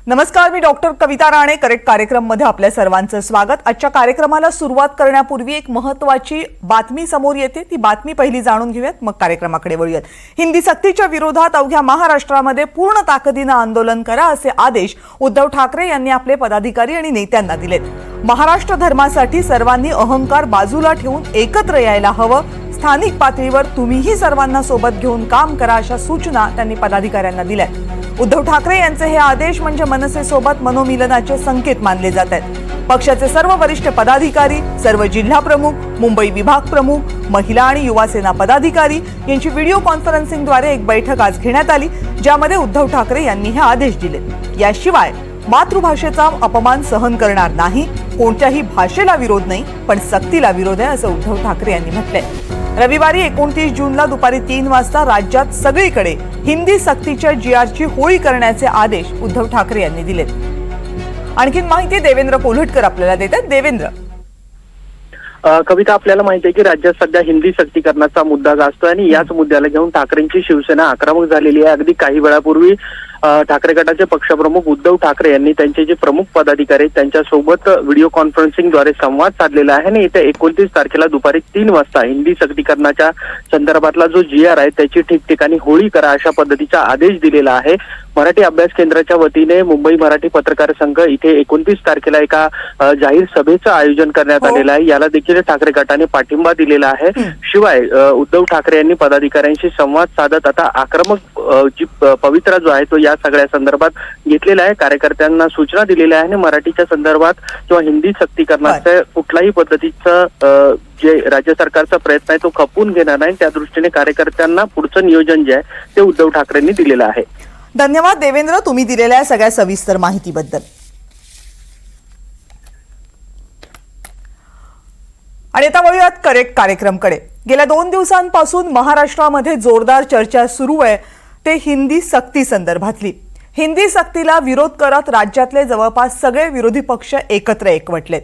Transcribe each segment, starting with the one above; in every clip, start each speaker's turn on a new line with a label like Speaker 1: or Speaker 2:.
Speaker 1: नमस्कार, मी डॉक्टर कविता राणे. करेक्ट कार्यक्रममध्ये आपल्या सर्वांचं स्वागत. आजच्या कार्यक्रमाला सुरुवात करण्यापूर्वी एक महत्त्वाची बातमी समोर येते. ती बातमी पहिली जाणून घेऊयात, मग कार्यक्रमाकडे वळूयात. हिंदी सक्तीच्या विरोधात अवघ्या महाराष्ट्रामध्ये पूर्ण ताकदीने आंदोलन करा असे आदेश उद्धव ठाकरे यांनी आपले पदाधिकारी आणि नेत्यांना दिलेत. महाराष्ट्र धर्मासाठी सर्वांनी अहंकार बाजूला ठेवून एकत्र यायला हवं. स्थानिक पातळीवर तुम्हीही सर्वांना सोबत घेऊन काम करा अशा सूचना त्यांनी पदाधिकाऱ्यांना दिल्या. उद्धव ठाकरे यांचे हे आदेश म्हणजे मनसेसोबत मनोमिलनाचे संकेत मानले जात आहेत. पक्षाचे सर्व वरिष्ठ पदाधिकारी, सर्व जिल्हा प्रमुख, मुंबई विभाग प्रमुख, महिला आणि युवा सेना पदाधिकारी यांची व्हिडिओ कॉन्फरन्सिंगद्वारे एक बैठक आज घेण्यात आली, ज्यामध्ये उद्धव ठाकरे यांनी हे आदेश दिले. याशिवाय मातृभाषेचा अपमान सहन करणार नाही, कोणत्याही भाषेला विरोध नाही, पण सक्तीला विरोध आहे असं उद्धव ठाकरे यांनी म्हटलंय. रविवारी 29 जूनला दुपारी 3 वाजता राज्यात सगळीकडे हिंदी सक्तीच्या GRची होळी करण्याचे आदेश उद्धव ठाकरे यांनी दिलेत. आणखीन माहिती देवेंद्र कोल्हटकर आपल्याला देतात. देवेंद्र.
Speaker 2: कविता, आपल्याला माहिती आहे की राज्यात सध्या हिंदी सक्तीकरणाचा मुद्दा गाजतोय आणि याच मुद्द्याला घेऊन ठाकरेंची शिवसेना आक्रमक झालेली आहे. अगदी काही वेळापूर्वी ठाकरे गटाचे पक्षप्रमुख उद्धव ठाकरे यांनी त्यांचे जे प्रमुख पदाधिकारी त्यांच्यासोबत व्हिडिओ कॉन्फरन्सिंगद्वारे संवाद साधलेला आहे आणि येत्या 29 तारखेला दुपारी 3 वाजता हिंदी सक्तीकरणाच्या संदर्भातला जो GR आहे त्याची ठिकठिकाणी होळी करा अशा पद्धतीचा आदेश दिलेला आहे. मराठी अभ्यास केंद्राच्या वतीने मुंबई मराठी पत्रकार संघ इथे 29 तारखेला एका जाहीर सभेचं आयोजन करण्यात आलेलं आहे. याला देखील ठाकरे गटाने पाठिंबा दिलेला आहे. शिवाय उद्धव ठाकरे यांनी पदाधिकाऱ्यांशी संवाद साधत आता आक्रमक जी पवित्रा जो आहे तो या सगळ्या संदर्भात घेतलेला आहे. कार्यकर्त्यांना सूचना दिलेल्या आहे आणि मराठीच्या संदर्भात किंवा हिंदी सक्तीकरणाच्या कुठल्याही पद्धतीचं जे राज्य सरकारचा प्रयत्न आहे तो खपवून घेणार नाही. त्या दृष्टीने कार्यकर्त्यांना पुढचं नियोजन जे आहे ते उद्धव ठाकरेंनी दिलेलं आहे.
Speaker 1: धन्यवाद देवेंद्र, तुम्ही दिलेल्या सगळ्या सविस्तर माहितीबद्दल. आणि आता वळूयात करेक्ट कार्यक्रमकडे. गेल्या 2 दिवसांपासून महाराष्ट्रामध्ये जोरदार चर्चा सुरू आहे ते हिंदी सक्ती संदर्भातली. हिंदी सक्तीला विरोध करत राज्यातले जवळपास सगळे विरोधी पक्ष एकवटलेत.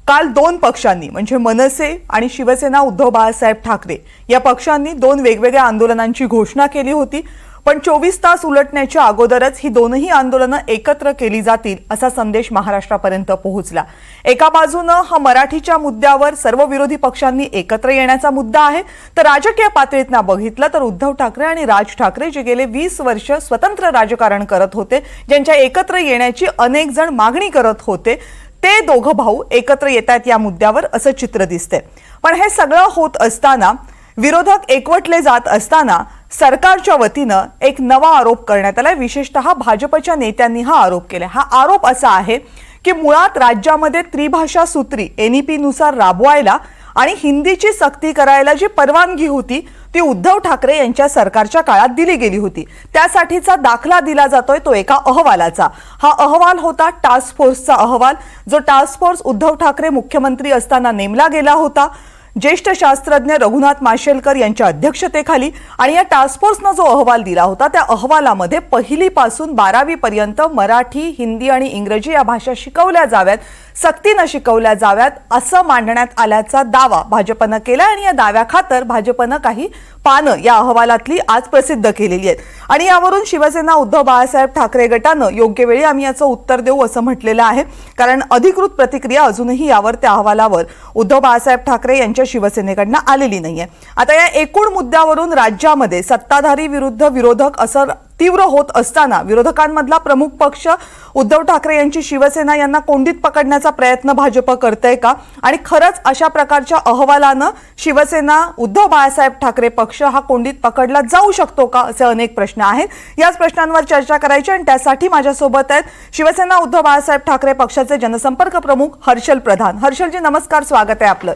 Speaker 1: काल 2 पक्षांनी म्हणजे मनसे आणि शिवसेना उद्धव बाळासाहेब ठाकरे या पक्षांनी 2 वेगवेगळ्या आंदोलनांची घोषणा केली होती. पण 24 तास उलटण्याच्या अगोदरच ही दोनही आंदोलनं एकत्र केली जातील असा संदेश महाराष्ट्रापर्यंत पोहोचला. एका बाजूनं हा मराठीच्या मुद्द्यावर सर्व विरोधी पक्षांनी एकत्र येण्याचा मुद्दा आहे, तर राजकीय पातळीतनं बघितलं तर उद्धव ठाकरे आणि राज ठाकरे जे गेले 20 वर्ष स्वतंत्र राजकारण करत होते, ज्यांच्या एकत्र येण्याची अनेक जण मागणी करत होते, ते दोघं भाऊ एकत्र येतात या मुद्द्यावर असं चित्र दिसतंय. पण हे सगळं होत असताना, विरोधक एकवटले जात असताना सरकारच्या वतीनं एक नवा आरोप करण्यात आलाय. विशेषतः भाजपच्या नेत्यांनी हा आरोप केलाय. हा आरोप असा आहे की मुळात राज्यामध्ये त्रिभाषा सूत्री NEP नुसार राबवायला आणि हिंदीची सक्ती करायला जी परवानगी होती ती उद्धव ठाकरे यांच्या सरकारच्या काळात दिली गेली होती. त्यासाठीचा दाखला दिला जातोय तो एका अहवालाचा. हा अहवाल होता टास्क फोर्सचा अहवाल, जो टास्क फोर्स उद्धव ठाकरे मुख्यमंत्री असताना नेमला गेला होता ज्येष्ठ शास्त्रज्ञ रघुनाथ माशेलकर यांच्या अध्यक्षतेखाली. आणि या टास्क फोर्सनं जो अहवाल दिला होता त्या अहवालामध्ये 1ली पासून 12वी पर्यंत मराठी, हिंदी आणि इंग्रजी या भाषा शिकवल्या जाव्यात, सक्तीनं शिकवल्या जाव्यात असं मांडण्यात आल्याचा दावा भाजपनं केला. आणि या दाव्याखातर भाजपनं काही पानं या अहवालातली आज प्रसिद्ध केलेली आहेत. आणि यावरून शिवसेना उद्धव बाळासाहेब ठाकरे गटानं योग्य वेळी आम्ही याचं उत्तर देऊ असं म्हटलेलं आहे, कारण अधिकृत प्रतिक्रिया अजूनही यावर त्या अहवालावर उद्धव बाळासाहेब ठाकरे यांच्या शिवसेनेकडनं आलेली नाहीये. आता या एकूण मुद्द्यावरून राज्यामध्ये सत्ताधारी विरुद्ध विरोधक असं तीव्र होत असताना विरोधकांमधला प्रमुख पक्ष उद्धव ठाकरे यांची शिवसेना यांना कोंडीत पकडण्याचा प्रयत्न भाजप करतंय का, आणि खरंच अशा प्रकारच्या अहवालानं शिवसेना उद्धव बाळासाहेब ठाकरे पक्ष हा कोंडीत पकडला जाऊ शकतो का, असे अनेक प्रश्न आहेत. याच प्रश्नांवर चर्चा करायची आणि त्यासाठी माझ्यासोबत आहेत शिवसेना उद्धव बाळासाहेब ठाकरे पक्षाचे जनसंपर्क प्रमुख हर्षल प्रधान. हर्षलजी नमस्कार, स्वागत आहे आपलं.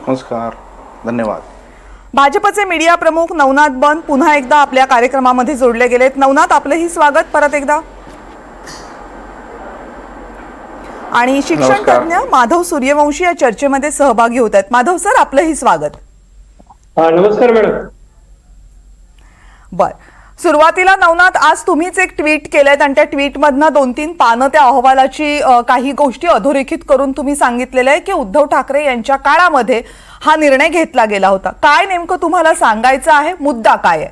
Speaker 3: नमस्कार, धन्यवाद.
Speaker 1: भाजपचे मीडिया प्रमुख नवनाथ बन पुन्हा एकदा आपल्या कार्यक्रमामध्ये जोडले गेलेत. नवनाथ, आपलंही स्वागत परत एकदा. आणि शिक्षण तज्ञ माधव सूर्यवंशी या चर्चेमध्ये सहभागी होत आहेत. माधव सर, आपलंही स्वागत.
Speaker 4: नमस्कार मॅडम.
Speaker 1: बर, सुरुवातीला नवनाथ, आज तुम्हीच एक ट्विट केलंय आणि त्या ट्विटमधनं 2-3 पानं त्या अहवालाची काही गोष्टी अधोरेखित करून तुम्ही सांगितलेलं आहे की उद्धव ठाकरे यांच्या काळामध्ये हा निर्णय घेतला गेला होता. काय नेमकं तुम्हाला सांगायचं आहे, मुद्दा काय आहे?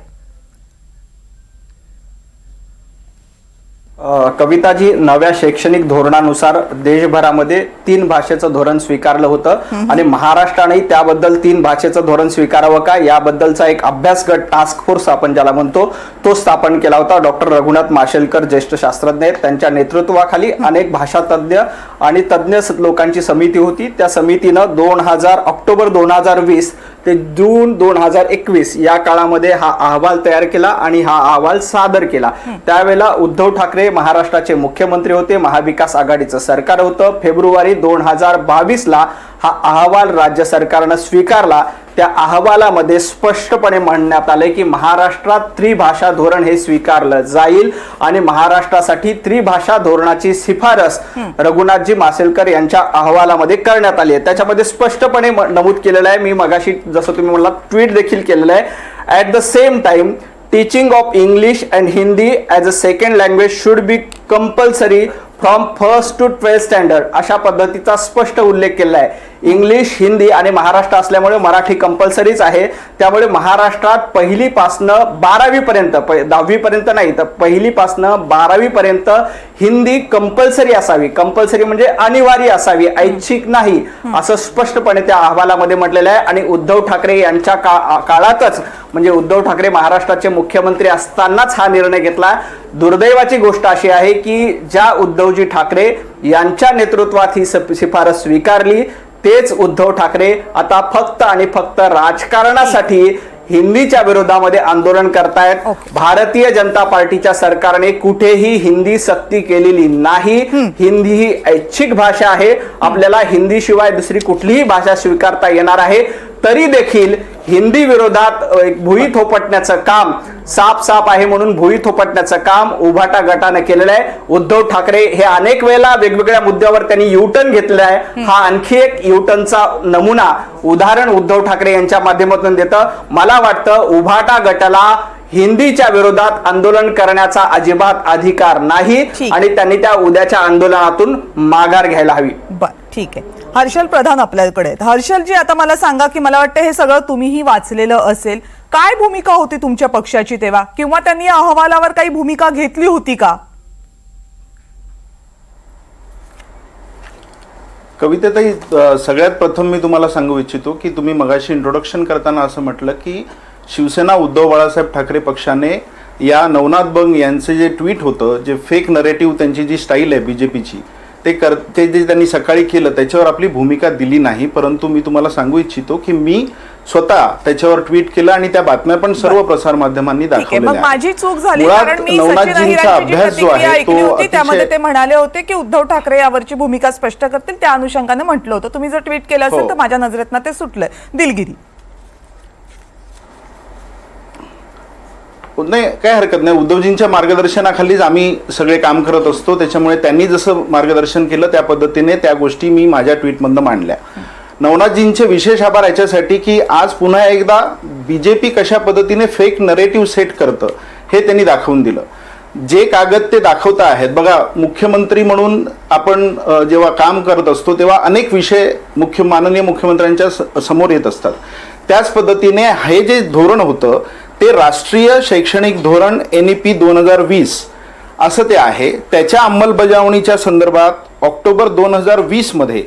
Speaker 3: कविताजी, नव्या शैक्षणिक धोरणानुसार देशभरामध्ये 3 भाषेचं धोरण स्वीकारलं होतं आणि महाराष्ट्रानेही त्याबद्दल 3 भाषेचं धोरण स्वीकारावं का याबद्दलचा एक अभ्यास गट, टास्क फोर्स आपण ज्याला म्हणतो, तो स्थापन केला होता. डॉक्टर रघुनाथ माशेलकर ज्येष्ठ शास्त्रज्ञ आहेत, त्यांच्या नेतृत्वाखाली अनेक भाषा तज्ज्ञ आणि तज्ज्ञ लोकांची समिती होती. त्या समितीनं ऑक्टोबर 2020 ते जून 2021 या काळामध्ये हा अहवाल तयार केला आणि हा अहवाल सादर केला. त्यावेळेला उद्धव ठाकरे महाराष्ट्राचे मुख्यमंत्री होते, महाविकास आघाडीचं सरकार होतं. फेब्रुवारी 2022ला हा अहवाल राज्य सरकारनं स्वीकारला. त्या अहवालामध्ये स्पष्टपणे म्हणण्यात आले की महाराष्ट्रात त्रिभाषा धोरण हे स्वीकारलं जाईल आणि महाराष्ट्रासाठी त्रिभाषा धोरणाची शिफारस रघुनाथजी माशेलकर यांच्या अहवालामध्ये करण्यात आली आहे. त्याच्यामध्ये स्पष्टपणे नमूद केलेलं आहे, मी मगाशी जसं तुम्ही म्हणला ट्विट देखील केलेलं आहे, at the same time teaching of English and Hindi as a second language should be compulsory from 1st to 12th standard अशा पद्धतीचा स्पष्ट उल्लेख केला आहे. इंग्लिश, हिंदी आणि महाराष्ट्र असल्यामुळे मराठी कंपल्सरीच आहे. त्यामुळे महाराष्ट्रात पहिलीपासनं 12वी पर्यंत, 10वी पर्यंत नाही तर पहिलीपासनं 12वी पर्यंत हिंदी कंपल्सरी असावी. कंपल्सरी म्हणजे अनिवार्य असावी, ऐच्छिक नाही, असं स्पष्टपणे त्या अहवालामध्ये म्हटलेलं आहे. आणि उद्धव ठाकरे यांच्या काळातच, म्हणजे उद्धव ठाकरे महाराष्ट्राचे मुख्यमंत्री असतानाच हा निर्णय घेतला. दुर्दैवाची गोष्ट अशी आहे की ज्या उद्धवजी ठाकरे यांच्या नेतृत्वात ही शिफारस स्वीकारली, तेच उद्धव ठाकरे आता फक्त आणि फक्त राजकारणासाठी हिंदीच्या विरोधामध्ये आंदोलन करतायत. भारतीय जनता पार्टीच्या सरकारने कुठेही हिंदी सक्ती केलेली नाही. हिंदी ही ऐच्छिक भाषा आहे. आपल्याला हिंदी शिवाय दुसरी कुठलीही भाषा स्वीकारता येणार आहे. तरी देखील हिंदी विरोधात भुई थोपटण्याचं काम, साफ आहे म्हणून भुई थोपटण्याचं काम उभाटा गटाने केलेलं आहे. उद्धव ठाकरे हे अनेक वेळेला वेगवेगळ्या मुद्द्यावर त्यांनी युटर्न घेतलेला आहे. हा आणखी एक युटर्नचा नमुना, उदाहरण उद्धव ठाकरे यांच्या माध्यमातून देतं. मला वाटतं उभाटा गटाला हिंदीच्या विरोधात आंदोलन करण्याचा अजिबात अधिकार नाही आणि त्यांनी त्या उद्याच्या आंदोलनातून माघार घ्यायला हवी.
Speaker 1: बर, ठीक आहे. हर्षल प्रधान आपल्याकडे आहेत. हर्षलजी, आता मला सांगा की मला वाटतं हे सगळं तुम्हीही वाचलेलं असेल. काय भूमिका होती तुमच्या पक्षाची तेव्हा, किंवा त्यांनी या अहवालावर काही भूमिका घेतली होती का?
Speaker 5: कवितेताई, सगळ्यात प्रथम मी तुम्हाला सांगू इच्छितो की तुम्ही मगाशी इंट्रोडक्शन करताना असं म्हटलं की शिवसेना उद्धव बाळासाहेब ठाकरे पक्षाने या नवनाथ बंग यांचे जे ट्विट होतं, जे फेक नरेटिव्ह, त्यांची जी स्टाईल आहे बीजेपीची, ते जे त्यांनी सकाळी केलं त्याच्यावर आपली भूमिका दिली नाही. परंतु मी तुम्हाला सांगू इच्छितो की मी स्वतः त्याच्यावर ट्विट केलं आणि त्या बातम्या पण सर्व प्रसार माध्यमांनी दाखवल्या.
Speaker 1: मग माझी चूक झाली, कारण मी
Speaker 5: नवनाथजींचा अभ्यास जो आहे तो
Speaker 1: त्यामध्ये ते म्हणाले होते की उद्धव ठाकरे यावरची भूमिका स्पष्ट करतील, त्या अनुषंगाने म्हटलं होतं. तुम्ही जर ट्विट केलं असेल तर माझ्या नजरेतनं ते सुटलंय. दिलगिरी
Speaker 5: नाही, काय हरकत नाही. उद्धवजींच्या मार्गदर्शनाखालीच आम्ही सगळे काम करत असतो. त्याच्यामुळे त्यांनी जसं मार्गदर्शन केलं त्या पद्धतीने त्या गोष्टी मी माझ्या ट्विटमधनं मांडल्या. नवनाथजींचे विशेष आभार याच्यासाठी की आज पुन्हा एकदा बीजेपी कशा पद्धतीने फेक नरेटिव्ह सेट करतं हे त्यांनी दाखवून दिलं. जे कागद ते दाखवता आहेत बघा, मुख्यमंत्री म्हणून आपण जेव्हा काम करत असतो तेव्हा अनेक विषय माननीय मुख्यमंत्र्यांच्या समोर येत असतात. त्याच पद्धतीने हे जे धोरण होतं ते राष्ट्रीय शैक्षणिक धोरण NEP 2020 असं ते आहे. त्याच्या अंमलबजावणीच्या संदर्भात ऑक्टोबर 2020 मध्ये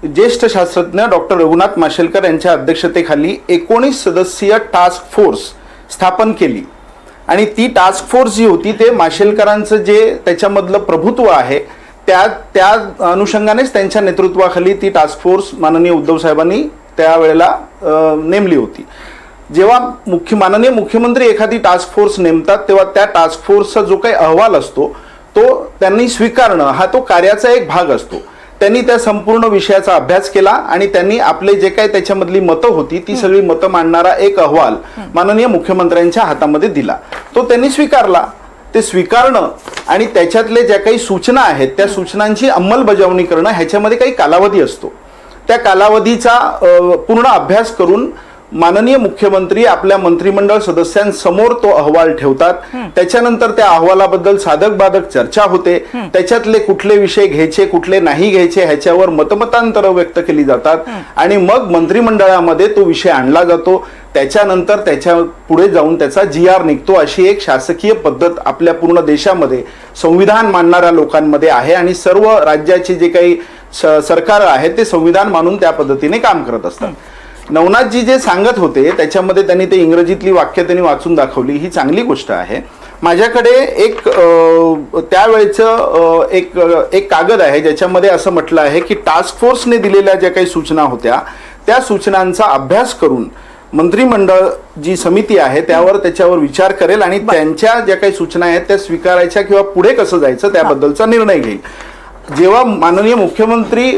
Speaker 5: ज्येष्ठ शास्त्रज्ञ डॉक्टर रघुनाथ माशेलकर यांच्या अध्यक्षतेखाली 19 सदस्यीय टास्क फोर्स स्थापन केली आणि ती टास्क फोर्स जी होती ते माशेलकरांचं जे त्याच्यामधलं प्रभुत्व आहे त्या अनुषंगानेच त्यांच्या नेतृत्वाखाली ती टास्क फोर्स माननीय उद्धव साहेबांनी त्यावेळेला नेमली होती. जेव्हा माननीय मुख्यमंत्री एखादी टास्क फोर्स नेमतात तेव्हा त्या टास्क फोर्सचा जो काही अहवाल असतो तो त्यांनी स्वीकारणं हा तो कार्याचा एक भाग असतो. त्यांनी त्या संपूर्ण विषयाचा अभ्यास केला आणि त्यांनी आपले जे काही त्याच्यामधली मतं होती ती सगळी मतं मांडणारा एक अहवाल माननीय मुख्यमंत्र्यांच्या हातामध्ये दिला. तो त्यांनी स्वीकारला. ते स्वीकारणं आणि त्याच्यातले ज्या काही सूचना आहेत त्या सूचनांची अंमलबजावणी करणं ह्याच्यामध्ये काही कालावधी असतो. त्या कालावधीचा पूर्ण अभ्यास करून माननीय मुख्यमंत्री आपल्या मंत्रिमंडळ सदस्यांसमोर तो अहवाल ठेवतात. त्याच्यानंतर त्या अहवालाबद्दल साधक बाधक चर्चा होते. त्याच्यातले कुठले विषय घ्यायचे कुठले नाही घ्यायचे ह्याच्यावर मतमतांतरं व्यक्त केली जातात आणि मग मंत्रिमंडळामध्ये तो विषय आणला जातो. त्याच्यानंतर त्याच्या पुढे जाऊन त्याचा GR निघतो. अशी एक शासकीय पद्धत आपल्या पूर्ण देशामध्ये संविधान मानणाऱ्या लोकांमध्ये आहे आणि सर्व राज्याचे जे काही सरकार आहेत ते संविधान मानून त्या पद्धतीने काम करत असतात. नवनाथजी जे सांगत होते त्याच्यामध्ये त्यांनी ते इंग्रजीतली वाक्य त्यांनी वाचून दाखवली, ही चांगली गोष्ट आहे. माझ्याकडे एक त्यावेळेचं एक कागद आहे ज्याच्यामध्ये असं म्हटलं आहे की टास्क फोर्सने दिलेल्या ज्या काही सूचना होत्या त्या सूचनांचा अभ्यास करून मंत्रिमंडळ जी समिती आहे त्याच्यावर विचार करेल आणि त्यांच्या ज्या काही सूचना आहेत त्या स्वीकारायच्या किंवा पुढे कसं जायचं त्याबद्दलचा निर्णय घेईल. जेव्हा माननीय मुख्यमंत्री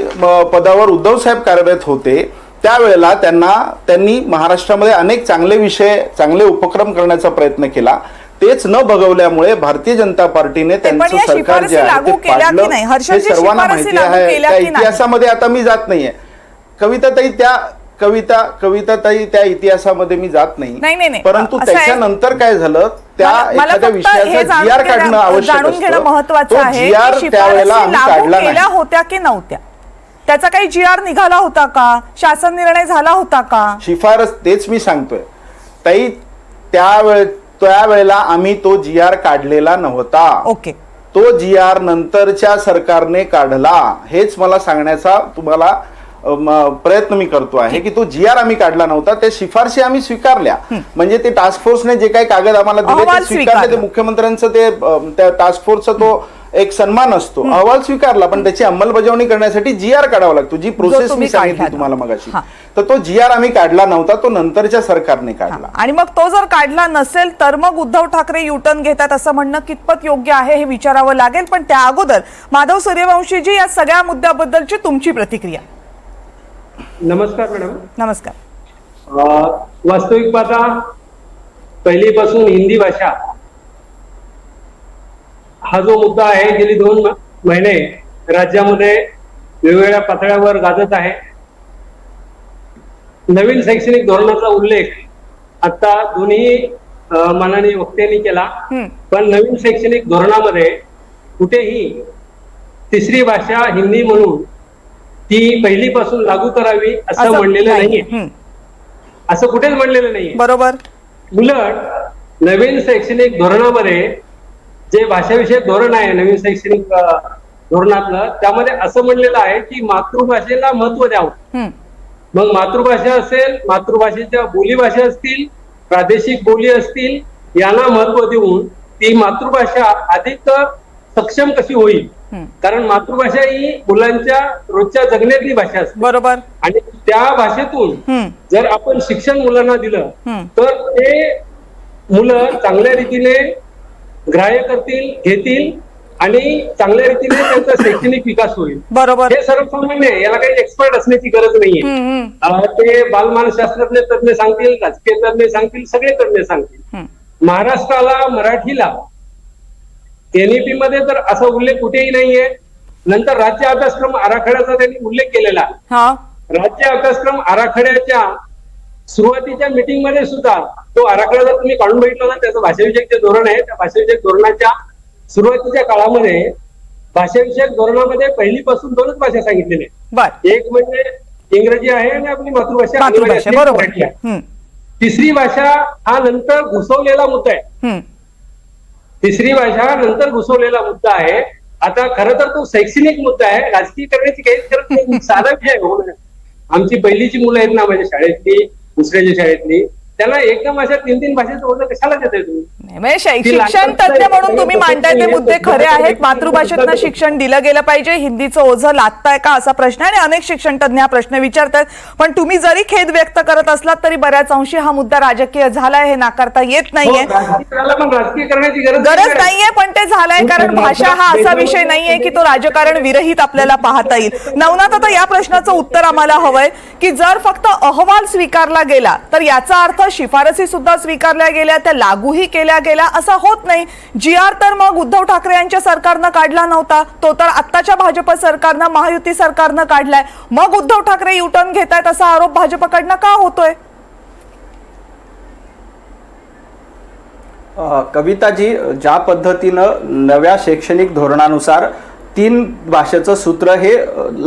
Speaker 5: पदावर उद्धव साहेब कार्यरत होते त्यावेळेला त्यांनी महाराष्ट्रामध्ये अनेक चांगले विषय चांगले उपक्रम करण्याचा प्रयत्न केला. तेच न बघवल्यामुळे भारतीय जनता पार्टीने त्यांचं सरकार जे आहे ते पाडलं हे सर्वांना माहिती आहे. त्या इतिहासामध्ये आता मी जात नाहीये. कविताताई त्या इतिहासामध्ये मी जात नाही. परंतु त्याच्यानंतर काय झालं त्या एखाद्या विषयाचा GR काढणं आवश्यक असतं. तो GR त्यावेळेला आम्ही काढला नाही.
Speaker 1: होत्या की नव्हत्या त्याचा काही GR निघाला होता का? शासन निर्णय झाला होता का?
Speaker 5: शिफारस तेच मी सांगतोय ताई. त्यावेळेला आम्ही तो GR काढलेला नव्हता.
Speaker 1: ओके.
Speaker 5: तो GR नंतरच्या सरकारने काढला. हेच मला सांगण्याचा तुम्हाला प्रयत्न मी करतो आहे की तो GR आम्ही काढला नव्हता. त्या शिफारशी आम्ही स्वीकारल्या. म्हणजे ते टास्क फोर्सने जे काही कागद आम्हाला दिले ते स्वीकारले. ते मुख्यमंत्र्यांचं ते त्या टास्क फोर्सचा तो एक सन्मान असतो. अहवाल स्वीकारला पण त्याची अंमलबजावणी करण्यासाठी GR काढावा लागतो. जी प्रोसेस मी सांगितली तुम्हाला मगाशी. तर तो GR आम्ही काढला नव्हता. तो नंतरच्या सरकारने काढला.
Speaker 1: आणि मग तो जर काढला नसेल तर मग उद्धव ठाकरे युटर्न घेतात असं म्हणणं कितपत योग्य आहे हे विचारावं लागेल. पण त्या अगोदर माधव सूर्यवंशीजी या सगळ्या मुद्द्याबद्दलची तुमची प्रतिक्रिया.
Speaker 4: नमस्कार मॅडम.
Speaker 1: नमस्कार.
Speaker 4: वास्तविक पाहता पहिलीपासून हिंदी भाषा हा जो मुद्दा आहे गेली 2 महिने राज्यामध्ये वेगवेगळ्या पातळ्यावर गाजत आहे. नवीन शैक्षणिक धोरणाचा उल्लेख आता दोन्ही माननीय वक्त्यांनी केला. पण नवीन शैक्षणिक धोरणामध्ये कुठेही तिसरी भाषा हिंदी म्हणून ती पहिलीपासून लागू करावी असं म्हणलेलं नाहीये. असं कुठेच म्हणलेलं नाहीये.
Speaker 1: बरोबर.
Speaker 4: उलट नवीन शैक्षणिक धोरणामध्ये जे भाषाविषयक धोरण आहे नवीन शैक्षणिक धोरणातलं त्यामध्ये असं म्हणलेलं आहे की मातृभाषेला महत्व द्यावं. मग मातृभाषा असेल, मातृभाषेच्या बोलीभाषा असतील, प्रादेशिक बोली असतील यांना महत्व देऊन ती मातृभाषा अधिक सक्षम कशी होईल. कारण मातृभाषा ही मुलांच्या रोजच्या जगण्यातली भाषा असते.
Speaker 1: बरोबर.
Speaker 4: आणि त्या भाषेतून जर आपण शिक्षण मुलांना दिलं तर ते मुलं चांगल्या रीतीने ग्राह्य करतील, घेतील आणि चांगल्या रीतीने त्यांचा शैक्षणिक विकास होईल.
Speaker 1: बरोबर.
Speaker 4: हे सर्वसामान्य याला काही एक्सपर्ट असण्याची गरज नाहीये. ते बालमानसशास्त्रज्ञ तज्ञ सांगतील, राजकीय तज्ञ सांगतील, सगळे तज्ञ सांगतील. महाराष्ट्राला मराठीला NEP मध्ये तर असा उल्लेख कुठेही नाहीये. नंतर राज्य अभ्यासक्रम आराखड्याचा त्यांनी उल्लेख केलेला. राज्य अभ्यासक्रम आराखड्याच्या सुरुवातीच्या मीटिंग मध्ये सुद्धा तो आराखडा जर तुम्ही काढून बघितला ना त्याचं भाषाविषयक जे धोरण आहे त्या भाषाविषयक धोरणाच्या सुरुवातीच्या काळामध्ये भाषाविषयक धोरणामध्ये पहिलीपासून 2च भाषा सांगितलेल्या. एक म्हणजे इंग्रजी आहे आणि आपली मातृभाषा मराठी आहे. तिसरी भाषा हा नंतर घुसवलेला मुद्दा आहे. तिसरी भाषा नंतर घुसवलेला मुद्दा आहे. आता खरं तर तो शैक्षणिक मुद्दा आहे. राजकीय करण्याची काहीच गरज नाही. साधा विषय हो. आमची पहिलीची मुलं आहेत ना माझ्या शाळेतली, दुसऱ्याच्या शाळेतली, त्यांना एकदम अशा 3 भाषेचं ओझं कशाला देताय तुम्ही?
Speaker 1: शिक्षण तज्ञ म्हणून तुम्ही मांडताय ते मुद्दे खरे आहेत. मातृभाषेतनं शिक्षण दिलं गेलं पाहिजे. हिंदीचं ओझं लादताय का असा प्रश्न आहे आणि अनेक शिक्षण तज्ञ हा प्रश्न विचारतात. पण तुम्ही जरी खेद व्यक्त करत असलात तरी बऱ्याच अंशी हा मुद्दा राजकीय झालाय हे नाकारता येत नाहीये.
Speaker 4: राजकीय करण्याची
Speaker 1: गरज नाहीये पण ते झालंय. कारण भाषा हा असा विषय नाहीये की तो राजकारण विरहित आपल्याला पाहता येईल. नवनाथ, आता या प्रश्नाचं उत्तर आम्हाला हवंय की जर फक्त अहवाल स्वीकारला गेला तर याचा अर्थ शिफारसी सुद्धा स्वीकारल्या गेल्या, त्या लागूही केल्या गेल्या असं होत नाही. GR तर मग उद्धव ठाकरे यांच्या सरकारनं काढला नव्हता, तो तर आत्ताच्या भाजप सरकारनं, महायुती सरकारनं काढलाय. मग उद्धव ठाकरे युटर्न घेतायत असा आरोप भाजपकडनं का होतोय?
Speaker 3: कविताजी, ज्या पद्धतीनं नव्या शैक्षणिक धोरणानुसार 3 भाषेचं सूत्र हे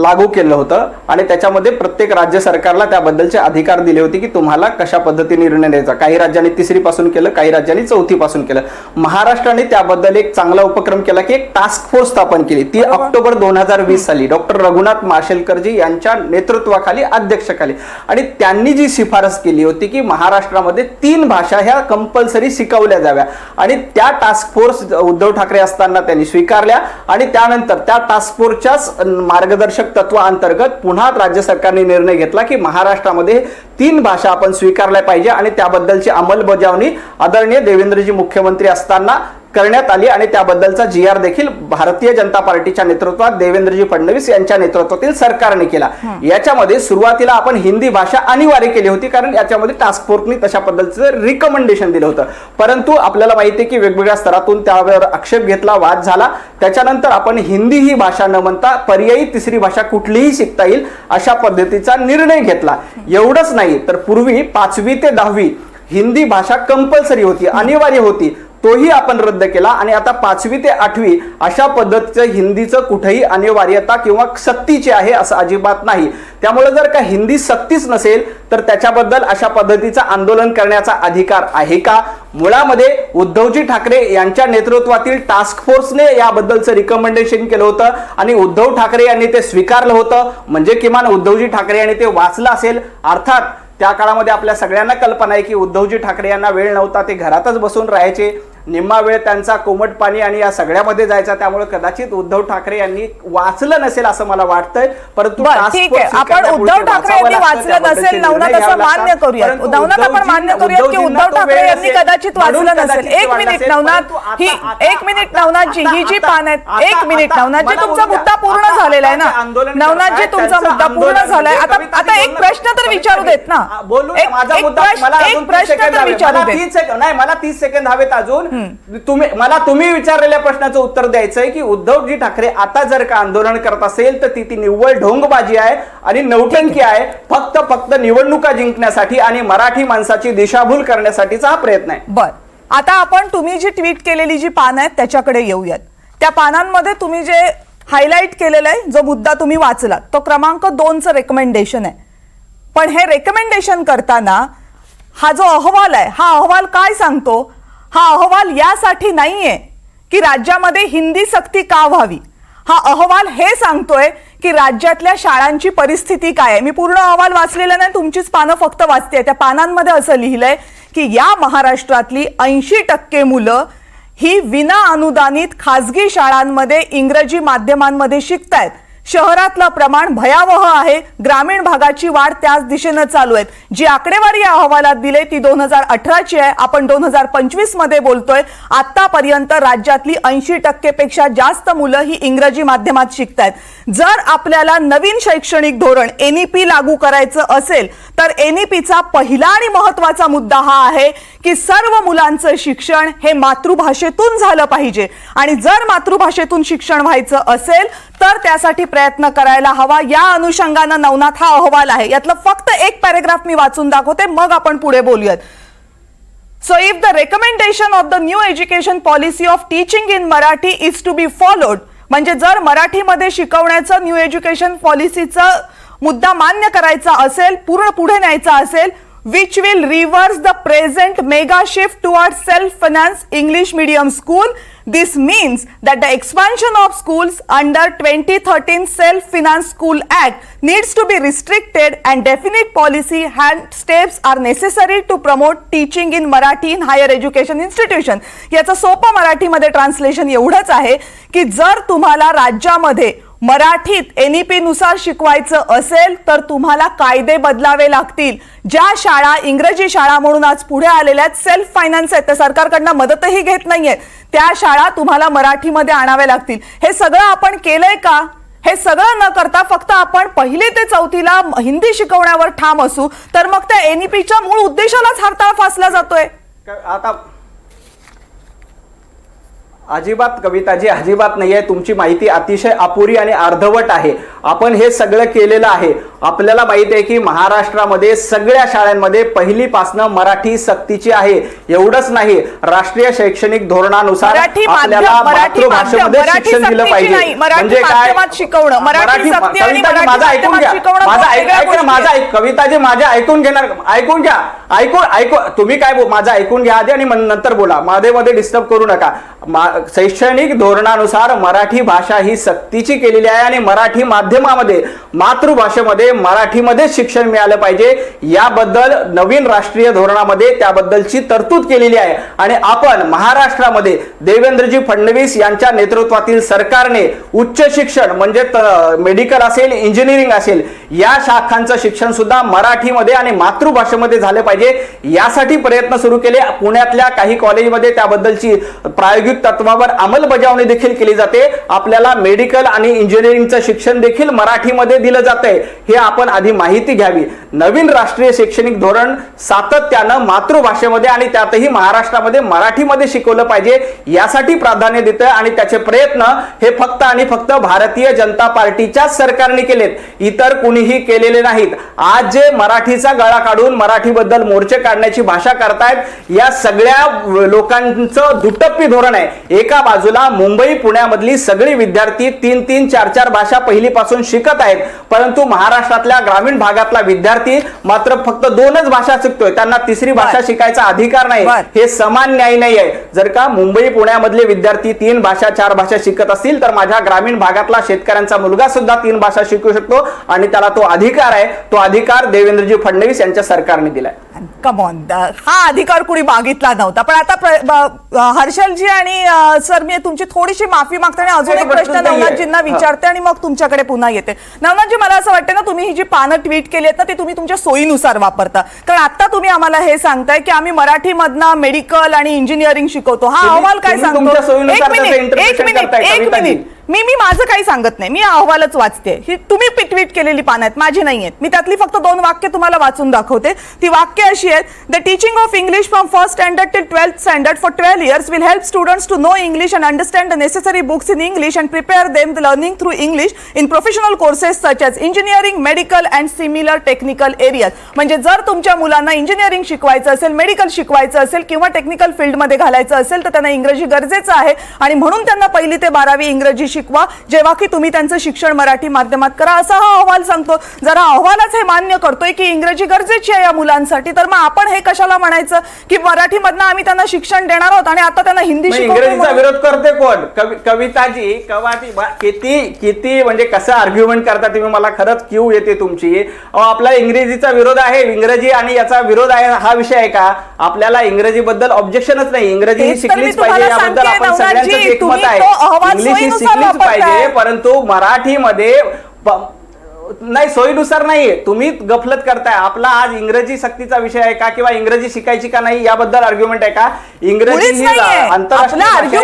Speaker 3: लागू केलं होतं आणि त्याच्यामध्ये प्रत्येक राज्य सरकारला त्याबद्दलचे अधिकार दिले होते की तुम्हाला कशा पद्धतीने निर्णय द्यायचा. काही राज्यांनी 3री पासून केलं, काही राज्यांनी 4थी पासून केलं. महाराष्ट्राने त्याबद्दल एक चांगला उपक्रम केला की एक टास्क फोर्स स्थापन केली. ती ऑक्टोबर 2020 साली डॉक्टर रघुनाथ माशेलकरजी यांच्या नेतृत्वाखाली, अध्यक्षाखाली, आणि त्यांनी जी शिफारस केली होती की महाराष्ट्रामध्ये 3 भाषा ह्या कंपल्सरी शिकवल्या जाव्या आणि त्या टास्क फोर्स उद्धव ठाकरे असताना त्यांनी स्वीकारल्या आणि त्यानंतर त्या टास्क फोर्सच्याच मार्गदर्शक तत्वाअंतर्गत पुन्हा राज्य सरकारने निर्णय घेतला की महाराष्ट्रामध्ये 3 भाषा आपण स्वीकारल्या पाहिजे आणि त्याबद्दलची अंमलबजावणी आदरणीय देवेंद्रजी मुख्यमंत्री असताना करण्यात आली आणि त्याबद्दलचा GR देखील भारतीय जनता पार्टीच्या नेतृत्वात देवेंद्रजी फडणवीस यांच्या नेतृत्वातील सरकारने केला. याच्यामध्ये सुरुवातीला आपण हिंदी भाषा अनिवार्य केली होती कारण याच्यामध्ये टास्क फोर्सने तशा पद्धतीचं रिकमेंडेशन दिलं होतं. परंतु आपल्याला माहिती आहे की वेगवेगळ्या स्तरातून त्यावर आक्षेप घेतला, वाद झाला. त्याच्यानंतर आपण हिंदी ही भाषा न म्हणता पर्यायी 3री भाषा कुठलीही शिकता येईल अशा पद्धतीचा निर्णय घेतला. एवढंच नाही तर पूर्वी 5वी ते 10वी हिंदी भाषा कंपल्सरी होती, अनिवार्य होती, तोही आपण रद्द केला आणि आता 5वी ते 8वी अशा पद्धतीचं हिंदीचं कुठेही अनिवार्यता किंवा सक्तीची आहे असं अजिबात नाही. त्यामुळे जर का हिंदी सक्तीच नसेल तर त्याच्याबद्दल अशा पद्धतीचं आंदोलन करण्याचा अधिकार आहे का? मुळामध्ये उद्धवजी ठाकरे यांच्या नेतृत्वातील टास्क फोर्सने याबद्दलचं रिकमेंडेशन केलं होतं आणि उद्धव ठाकरे यांनी ते स्वीकारलं होतं. म्हणजे किमान उद्धवजी ठाकरे यांनी ते वाचलं असेल. अर्थात त्या काळामध्ये आपल्या सगळ्यांना कल्पना आहे की उद्धवजी ठाकरे यांना वेळ नव्हता, ते घरातच बसून राहायचे, निम्मा वेळ त्यांचा कोमट पाणी आणि या सगळ्यामध्ये जायचा. त्यामुळे कदाचित उद्धव ठाकरे यांनी वाचलं नसेल असं मला वाटतंय. परंतु
Speaker 1: ठीक आहे, आपण उद्धव ठाकरे यांनी वाचलं नसेल नवनाथ असं मान्य करूयात. नवनाथ आपण मान्य करूयात की उद्धव ठाकरे यांनी कदाचित वाचलं नसेल. एक मिनिट नवनाथ, ही एक मिनिट नवनाथजी, ही जी पान आहेत, एक मिनिट नवनाथजी, तुमचा मुद्दा पूर्ण झालेला आहे ना. नवनाथजी, तुमचा मुद्दा पूर्ण झालाय. आता एक प्रश्न तर विचारू देत ना.
Speaker 3: बोलू माझा मुद्दा, मला अजून 30 सेकंद हवे. नाही, मला 30 सेकंद हवेत अजून. तुम्ही विचारलेल्या प्रश्नाचं उत्तर द्यायचंय की उद्धवजी ठाकरे आता जर का आंदोलन करत असेल तर ती निव्वळ ढोंगबाजी आहे आणि नौटंकी आहे. फक्त निवडणुका जिंकण्यासाठी आणि मराठी माणसाची दिशाभूल करण्यासाठीचा हा प्रयत्न आहे.
Speaker 1: बर, आता आपण तुम्ही जी ट्विट केलेली जी पानं आहेत त्याच्याकडे येऊयात. त्या पानांमध्ये तुम्ही जे हायलाइट केलेलं आहे, जो मुद्दा तुम्ही वाचलात, तो क्रमांक 2चं रेकमेंडेशन आहे. पण हे रेकमेंडेशन करताना हा जो अहवाल आहे, हा अहवाल काय सांगतो? हा अहवाल यासाठी नाहीये की राज्यामध्ये हिंदी सक्ती का व्हावी. हा अहवाल हे सांगतोय की राज्यातल्या शाळांची परिस्थिती काय आहे. मी पूर्ण अहवाल वाचलेला नाही, तुमचीच पानं फक्त वाचते. त्या पानांमध्ये असं लिहिलंय की या महाराष्ट्रातली 80% मुलं ही विना अनुदानित खासगी शाळांमध्ये इंग्रजी माध्यमांमध्ये शिकतायत. शहरातलं प्रमाण भयावह आहे, ग्रामीण भागाची वाढ त्याच दिशेनं चालू आहे. जी आकडेवारी या अहवालात दिली ती 2018ची आहे. आपण 2025 मध्ये बोलतोय. आतापर्यंत राज्यातली 80% पेक्षा जास्त मुलं ही इंग्रजी माध्यमात शिकतायत. जर आपल्याला नवीन शैक्षणिक धोरण NEP लागू करायचं असेल तर NEPचा पहिला आणि महत्वाचा मुद्दा हा आहे की सर्व मुलांचं शिक्षण हे मातृभाषेतून झालं पाहिजे आणि जर मातृभाषेतून शिक्षण व्हायचं असेल तर त्यासाठी प्रयत्न करायला हवा. या अनुषंगानं नवनाथ हा अहवाल आहे. यातलं फक्त एक पॅराग्राफ मी वाचून दाखवते, मग आपण पुढे बोलूयात. So if the recommendation of the new education policy of teaching in Marathi is to be followed, म्हणजे जर मराठीमध्ये शिकवण्याचं न्यू एज्युकेशन पॉलिसीचा मुद्दा मान्य करायचा असेल, पूर्ण पुढे न्यायचा असेल, which will reverse the present mega shift towards self-finance English medium school. This means that the expansion of schools under 2013 Self-Finance School Act needs to be restricted and definite policy and steps are necessary to promote teaching in Marathi in higher education institution. याचं सोपं मराठीमध्ये translation एवढंच आहे की जर तुम्हाला राज्यामध्ये मराठीत NEP नुसार शिकवायचं असेल तर तुम्हाला कायदे बदलावे लागतील. ज्या शाळा इंग्रजी शाळा म्हणून आज पुढे आलेल्या आहेत, सेल्फ फायनान्स आहेत, त्या सरकारकडनं मदतही घेत नाहीये, त्या शाळा तुम्हाला मराठीमध्ये आणाव्या लागतील. हे सगळं आपण केलंय का? हे सगळं न करता फक्त आपण 1ली ते 4थीला हिंदी शिकवण्यावर ठाम असू तर मग त्या NEPच्या मूळ उद्देशालाच हरताळ फासला जातोय.
Speaker 3: आता अजिबात कविताजी, अजिबात नाहीये. तुमची माहिती अतिशय अपुरी आणि अर्धवट आहे. आपण हे सगळं केलेलं आहे. आपल्याला माहिती आहे की महाराष्ट्रामध्ये सगळ्या शाळांमध्ये पहिलीपासनं मराठी सक्तीची आहे. एवढंच नाही, राष्ट्रीय शैक्षणिक धोरणानुसार
Speaker 1: मराठी
Speaker 3: आपल्याला मातृभाषेमध्ये
Speaker 1: मराठी
Speaker 3: शिक्षण दिलं
Speaker 1: सक्तीची
Speaker 3: पाहिजे.
Speaker 1: नाही, मराठी माध्यमात शिकवणं, मराठी सक्ती आणि
Speaker 3: कविताजी
Speaker 1: मराठी
Speaker 3: माझं ऐकून
Speaker 1: माध्यमात
Speaker 3: घ्या,
Speaker 1: शिकवणं
Speaker 3: माझं
Speaker 1: दोन वेगळ्या गोष्टी
Speaker 3: माझं
Speaker 1: आहेत.
Speaker 3: कविताजी माझ्या ऐकून घेणार, ऐकून घ्या, ऐकून तुम्ही काय माझं ऐकून घ्या आधी आणि नंतर बोला, मध्ये मध्ये डिस्टर्ब करू नका. शैक्षणिक धोरणानुसार मराठी भाषा ही सक्तीची केलेली आहे आणि मराठी माध्यमामध्ये मातृभाषेमध्ये मराठीमध्ये शिक्षण मिळालं पाहिजे याबद्दल नवीन राष्ट्रीय धोरणामध्ये त्याबद्दलची तरतूद केलेली आहे. आणि आपण महाराष्ट्रामध्ये देवेंद्रजी फडणवीस यांच्या नेतृत्वातील सरकारने उच्च शिक्षण म्हणजे मेडिकल असेल, इंजिनिअरिंग असेल, या शाखांचं शिक्षण सुद्धा मराठीमध्ये आणि मातृभाषेमध्ये झालं पाहिजे यासाठी प्रयत्न सुरू केले. पुण्यातल्या काही कॉलेजमध्ये त्याबद्दलची प्रायोगिक तत्वावर अंमलबजावणी देखील केली जाते. आपल्याला मेडिकल आणि इंजिनिअरिंगचं शिक्षण देखील मराठीमध्ये दिलं जातंय, हे आपण आधी माहिती घ्यावी. नवीन राष्ट्रीय शैक्षणिक धोरण सातत्यानं मातृभाषेमध्ये आणि त्यातही महाराष्ट्रामध्ये मराठीमध्ये शिकवलं पाहिजे यासाठी प्राधान्य देतं आणि त्याचे प्रयत्न हे फक्त आणि फक्त भारतीय जनता पार्टीच्याच सरकारने केलेत, इतर कुणीही केलेले नाहीत. आज जे मराठीचा गळा काढून मराठीबद्दल मोर्चे काढण्याची भाषा करतायत, या सगळ्या लोकांचं दुटप्पी धोरण आहे. एका बाजूला मुंबई पुण्यामधली सगळी विद्यार्थी 3-3, 4-4 भाषा पहिलीपासून शिकत आहेत, परंतु महाराष्ट्रातल्या ग्रामीण भागातला विद्यार्थी मात्र फक्त 2च भाषा शिकतोय, त्यांना तिसरी भाषा शिकायचा अधिकार नाही. हे समान न्याय नाही आहे. जर का मुंबई पुण्यामधले विद्यार्थी 3 भाषा 4 भाषा शिकत असतील तर माझ्या ग्रामीण भागातला शेतकऱ्यांचा मुलगा सुद्धा 3 भाषा शिकू शकतो आणि त्याला तो अधिकार आहे. तो अधिकार देवेंद्रजी फडणवीस यांच्या सरकारने दिलाय.
Speaker 1: कम ऑन, हा अधिकार कुणी मागितला नव्हता. पण आता हर्षलजी आणि सर, मी तुमची थोडीशी माफी मागते आणि अजून एक प्रश्न नवनाथजींना विचारते आणि मग तुमच्याकडे पुन्हा येते. नवनाथजी, मला असं वाटतं ना, तुम्ही ही जी पानं ट्विट केली आहेत ना, ती तुम्ही तुमच्या सोयीनुसार वापरता. कारण आता तुम्ही आम्हाला हे सांगताय की आम्ही मराठीमधनं मेडिकल आणि इंजिनिअरिंग शिकवतो. हा अहवाल काय सांगतो? एक मिनिट, मी माझं काही सांगत नाही, मी अहवालच वाचते. ही तुम्ही ट्विट केलेली पानं आहेत, माझी नाही आहेत. मी त्यातली फक्त 2 वाक्य तुम्हाला वाचून दाखवते. ती वाक्य अशी आहेत: the teaching of English from first standard till 12th standard for 12 years will help students to know English and understand the necessary books in English and prepare them the learning through English in professional courses such as engineering, medical and similar technical areas. म्हणजे जर तुमच्या मुलांना engineering शिकवायचं असेल, medical शिकवायचं असेल किंवा technical फील्डमध्ये घालायचं असेल तर त्यांना इंग्रजी गरजेचं आहे आणि म्हणून त्यांना 1ली ते 12वी इंग्रजी शिकवा, जेव्हा की तुम्ही त्यांचं शिक्षण मराठी माध्यमात करा, असा हा अहवाल सांगतो. जर हा अहवालच हे मान्य करतोय की इंग्रजी गरजेची आहे या मुलांसाठी, तर मग आपण हे कशाला म्हणायचं की मराठीमधनं आम्ही त्यांना शिक्षण देणार आहोत आणि आता त्यांना हिंदी
Speaker 3: इंग्रजीचा विरोध करते कोण? कविताजी, किती म्हणजे कसं आर्ग्युमेंट करता तुम्ही, मला खरंच क्यू येते तुमची. आपला इंग्रजीचा विरोध आहे, इंग्रजी आणि याचा विरोध आहे हा विषय आहे का? आपल्याला इंग्रजी बद्दल ऑब्जेक्शनच नाही, इंग्रजी ही शिकलीच पाहिजे याबद्दल आपण सगळ्यांचं एकमत आहे. इंग्लिश ही शिकलीच पाहिजे, परंतु मराठीमध्ये नाही, सोयीनुसार नाहीये. तुम्ही गफलत करताय. आपला आज इंग्रजी सक्तीचा विषय आहे का किंवा इंग्रजी शिकायची का नाही याबद्दल आर्ग्युमेंट आहे का? इंग्रजी ही आंतरराष्ट्रीय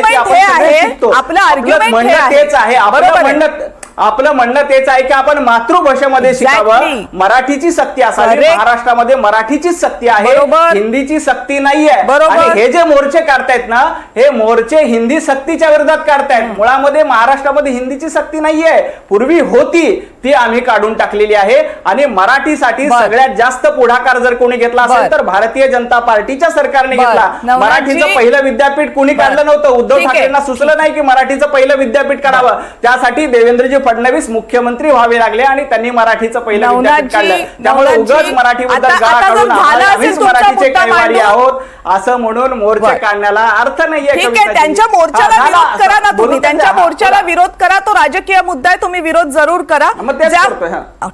Speaker 3: आपलं म्हणणं तेच आहे की आपण मातृभाषेमध्ये शिकावं, मराठीची सक्ती असावी. महाराष्ट्रामध्ये मराठीचीच सक्ती आहे, हिंदीची सक्ती नाहीये. आणि हे जे मोर्चे काढतायत ना, हे मोर्चे हिंदी सक्तीच्या विरोधात काढतायत. मुळामध्ये महाराष्ट्रामध्ये हिंदीची सक्ती नाहीये, पूर्वी होती, ती आम्ही काढून टाकलेली आहे. आणि मराठीसाठी सगळ्यात जास्त पुढाकार जर कोणी घेतला असेल तर भारतीय जनता पार्टीच्या सरकारने घेतला. मराठीचं पहिलं विद्यापीठ कोणी काढलं नव्हतं. उद्धव ठाकरेंना सुचलं नाही की मराठीचं पहिलं विद्यापीठ काढावं. त्यासाठी देवेंद्रजी फडणवीस मुख्यमंत्री व्हावे लागले आणि त्यांनी मराठीचं पहिलं विद्यापीठ काढलं. त्यामुळे उगाच मराठीबद्दल गळा काढून आम्हीच मराठीचे कैवारी आहोत असं म्हणून मोर्चे काढण्याला अर्थ नाहीये.
Speaker 1: ठीक आहे, त्यांच्या मोर्चाला विरोध करा ना तुम्ही, त्यांच्या मोर्चाला विरोध करा, तो राजकीय मुद्दा आहे, तुम्ही विरोध जरूर करा.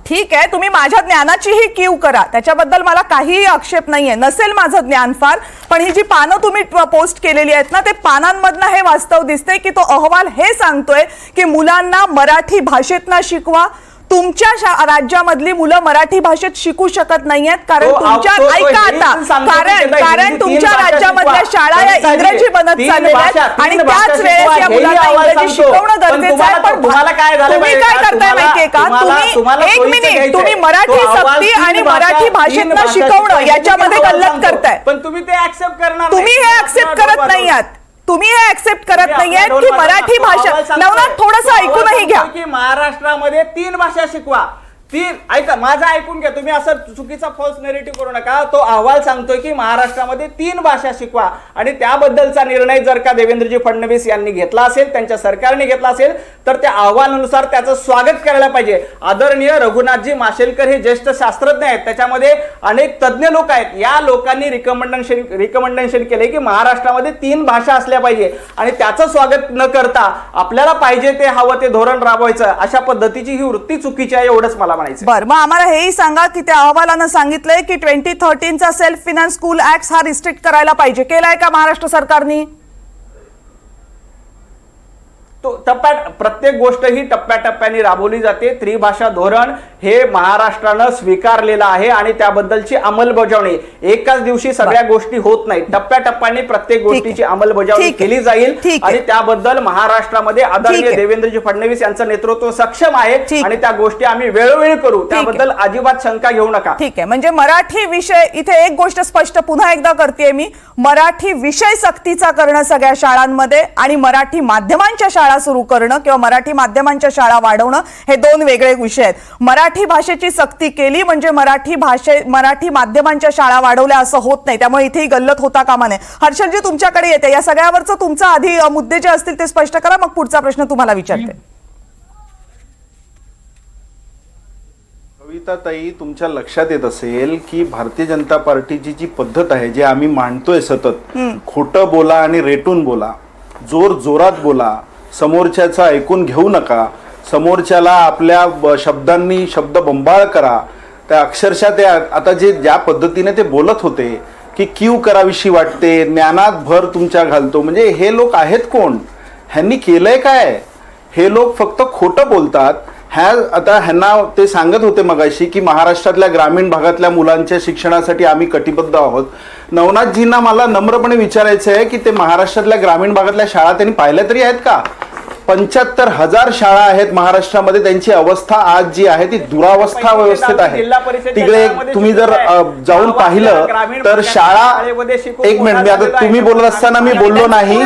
Speaker 1: ठीक आहे, तुम्ही माझ्या ज्ञानाचीही कीव करा, त्याच्याबद्दल मला काहीही आक्षेप नाहीये, नसेल माझं ज्ञान फार. पण ही जी पानं तुम्ही पोस्ट केलेली आहेत ना, ते पानांमधनं हे वास्तव दिसतंय की तो अहवाल हे सांगतोय की मुलांना मराठी भाषेत ना शिकवा. तुमच्या राज्यामधली मुलं मराठी भाषेत शिकू शकत नाहीयेत कारण तुमच्या ऐका आता कारण तुमच्या राज्यामधल्या शाळा या इंग्रजी बनत चाललेल्या आहेत आणि त्याच वेळेस या मुलांना इंग्रजी शिकवणं गरजेचं आहे. पण तुम्ही काय करताय माहितीये का? तुम्ही एक मिनिट, तुम्ही मराठी सक्ती आणि मराठी भाषेतनं शिकवणं याच्यामध्ये गल्लत करताय.
Speaker 3: पण तुम्ही ते ऍक्सेप्ट करणार,
Speaker 1: तुम्ही हे ऍक्सेप्ट करत नाही आहात. तुम्ही हे ऍक्सेप्ट करत नाहीये की मराठी भाषा नवनाथ थोडंसं ऐकूनही घ्या
Speaker 3: की महाराष्ट्रामध्ये 3 भाषा शिकवा. ऐका माझं ऐकून घ्या, तुम्ही असं चुकीचा फॉल्स नेरेटिव्ह करू नका. तो अहवाल सांगतोय की महाराष्ट्रामध्ये 3 भाषा शिकवा आणि त्याबद्दलचा निर्णय जर का देवेंद्रजी फडणवीस यांनी घेतला असेल, त्यांच्या सरकारने घेतला असेल, तर त्या अहवालानुसार त्याचं स्वागत करायला पाहिजे. आदरणीय रघुनाथजी माशेलकर हे ज्येष्ठ शास्त्रज्ञ आहेत, त्याच्यामध्ये अनेक तज्ज्ञ लोक आहेत. या लोकांनी रिकमेंडेशन केले की महाराष्ट्रामध्ये 3 भाषा असल्या पाहिजे आणि त्याचं स्वागत न करता आपल्याला पाहिजे ते हवं ते धोरण राबवायचं, अशा पद्धतीची ही वृत्ती चुकीची आहे, एवढंच मला
Speaker 1: बरं. मग आम्हाला हेही सांगा की त्या अहवालानं सांगितलंय की 2013चा सेल्फ फिनान्स स्कूल ऍक्ट हा रिस्ट्रिक्ट करायला पाहिजे. केलाय का महाराष्ट्र सरकारने?
Speaker 3: तो प्रत्येक गोष्ट ही टप्प्याटप्प्याने राबवली जाते. त्रिभाषा धोरण हे महाराष्ट्रानं स्वीकारलेलं आहे आणि त्याबद्दलची अंमलबजावणी एकाच दिवशी सगळ्या गोष्टी होत नाही. टप्प्याटप्प्याने प्रत्येक गोष्टीची अंमलबजावणी केली जाईल आणि त्याबद्दल महाराष्ट्रामध्ये आदरणीय देवेंद्रजी फडणवीस यांचं नेतृत्व सक्षम आहे आणि त्या गोष्टी आम्ही वेळोवेळी करू, त्याबद्दल अजिबात शंका घेऊ नका.
Speaker 1: ठीक आहे. म्हणजे मराठी विषय, इथे एक गोष्ट स्पष्ट पुन्हा एकदा करते मी, मराठी विषय सक्तीचा करणं सगळ्या शाळांमध्ये आणि मराठी माध्यमांच्या शाळा सुरू करणं किंवा मराठी माध्यमांच्या शाळा वाढवणं हे 2 वेगळे विषय आहेत. मराठी भाषेची सक्ती केली म्हणजे मराठी माध्यमांच्या शाळा वाढवल्या असं होत नाही, त्यामुळे इथेही गल्लत होता कामा नये. हर्षलजी तुमच्याकडे येते, या सगळ्यावरचं तुमचा आधी मुद्दे जे असतील ते स्पष्ट करा, मग पुढचा प्रश्न तुम्हाला विचारते.
Speaker 5: कविताताई, तुमच्या लक्षात येत असेल की भारतीय जनता पार्टीची जी पद्धत आहे, जे आम्ही मांडतोय सतत, खोटं बोला आणि रेटून बोला, जोर जोरात बोला, समोरच्याचा ऐकून घेऊ नका, समोरच्याला आपल्या शब्दांनी शब्द बंबाळ करा. त्या अक्षरशः ते आता ज्या पद्धतीने ते बोलत होते की कीव करावीशी वाटते, ज्ञानात भर तुमच्या घालतो, म्हणजे हे लोक आहेत कोण? ह्यांनी केलंय काय? हे लोक फक्त खोटं बोलतात. आता ह्यांना ते सांगत होते मगाशी की महाराष्ट्रातल्या ग्रामीण भागातल्या मुलांच्या शिक्षणासाठी आम्ही कटिबद्ध आहोत. नवनाथजींना मला नम्रपणे विचारायचं आहे की ते महाराष्ट्रातल्या ग्रामीण भागातल्या शाळा त्यांनी पाहिल्या तरी आहेत का? 75,000 शाळा आहेत महाराष्ट्रामध्ये, त्यांची अवस्था आज जी आहे ती दुरावस्था व्यवस्थेत आहे. तिकडे तुम्ही जर जाऊन पाहिलं तर शाळा, एक मिनिट, मी आता तुम्ही बोलत असताना मी बोललो नाही,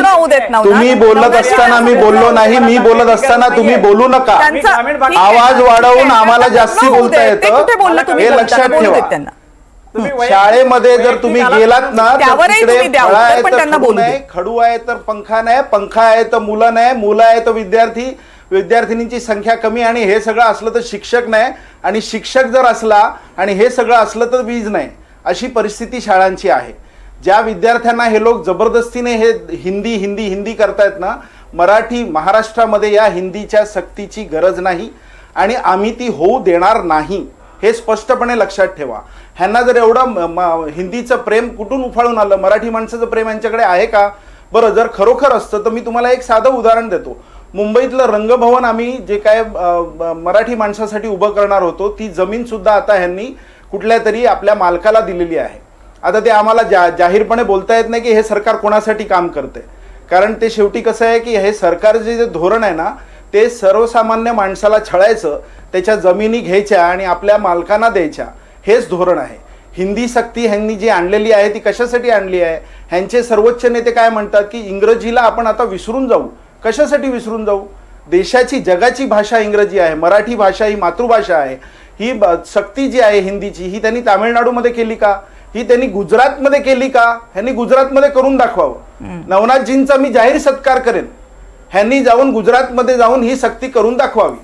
Speaker 5: तुम्ही बोलत असताना मी बोललो नाही, मी बोलत असताना तुम्ही बोलू नका. आवाज वाढवून आम्हाला जास्ती बोलता येतं, हे लक्षात ठेवा. शाळेमध्ये जर तुम्ही गेलात ना तर तिकडे फळा आहे तर खडू नाही, खडू आहे तर पंखा नाही, पंखा आहे तर मुलं नाही, मुलं आहे तर विद्यार्थिनींची संख्या कमी, आणि हे सगळं असलं तर शिक्षक नाही, आणि शिक्षक जर असला आणि हे सगळं असलं तर वीज नाही, अशी परिस्थिती शाळांची आहे. ज्या विद्यार्थ्यांना हे लोक जबरदस्तीने हे हिंदी हिंदी हिंदी करतायत ना, मराठी महाराष्ट्रामध्ये या हिंदीच्या सक्तीची गरज नाही आणि आम्ही ती होऊ देणार नाही, हे स्पष्टपणे लक्षात ठेवा. ह्यांना जर एवढं हिंदीचं प्रेम कुठून उफाळून आलं? मराठी माणसाचं प्रेम यांच्याकडे आहे का? बरं, जर खरोखर असतं तर मी तुम्हाला एक साधं उदाहरण देतो. मुंबईतलं रंगभवन आम्ही जे काय मराठी माणसासाठी उभं करणार होतो, ती जमीन सुद्धा आता ह्यांनी कुठल्या तरी आपल्या मालकाला दिलेली आहे. आता ते आम्हाला जाहीरपणे बोलता येत नाही की हे सरकार कोणासाठी काम करते, कारण ते शेवटी कसं आहे की हे सरकारचे जे धोरण आहे ना, ते सर्वसामान्य माणसाला छळायचं, त्याच्या जमिनी घ्यायच्या आणि आपल्या मालकांना द्यायच्या, हेच धोरण आहे. हिंदी सक्ती ह्यांनी जी आणलेली आहे ती कशासाठी आणली आहे? ह्यांचे सर्वोच्च नेते काय म्हणतात की इंग्रजीला आपण आता विसरून जाऊ. कशासाठी विसरून जाऊ? देशाची, जगाची भाषा इंग्रजी आहे, मराठी भाषा ही मातृभाषा आहे. ही सक्ती जी आहे हिंदीची, ही त्यांनी तामिळनाडूमध्ये केली का? ही त्यांनी गुजरातमध्ये केली का? ह्यांनी गुजरातमध्ये करून दाखवावं. नवनाथजींचा मी जाहीर सत्कार करेन, ह्यांनी जाऊन गुजरातमध्ये जाऊन ही सक्ती करून दाखवावी.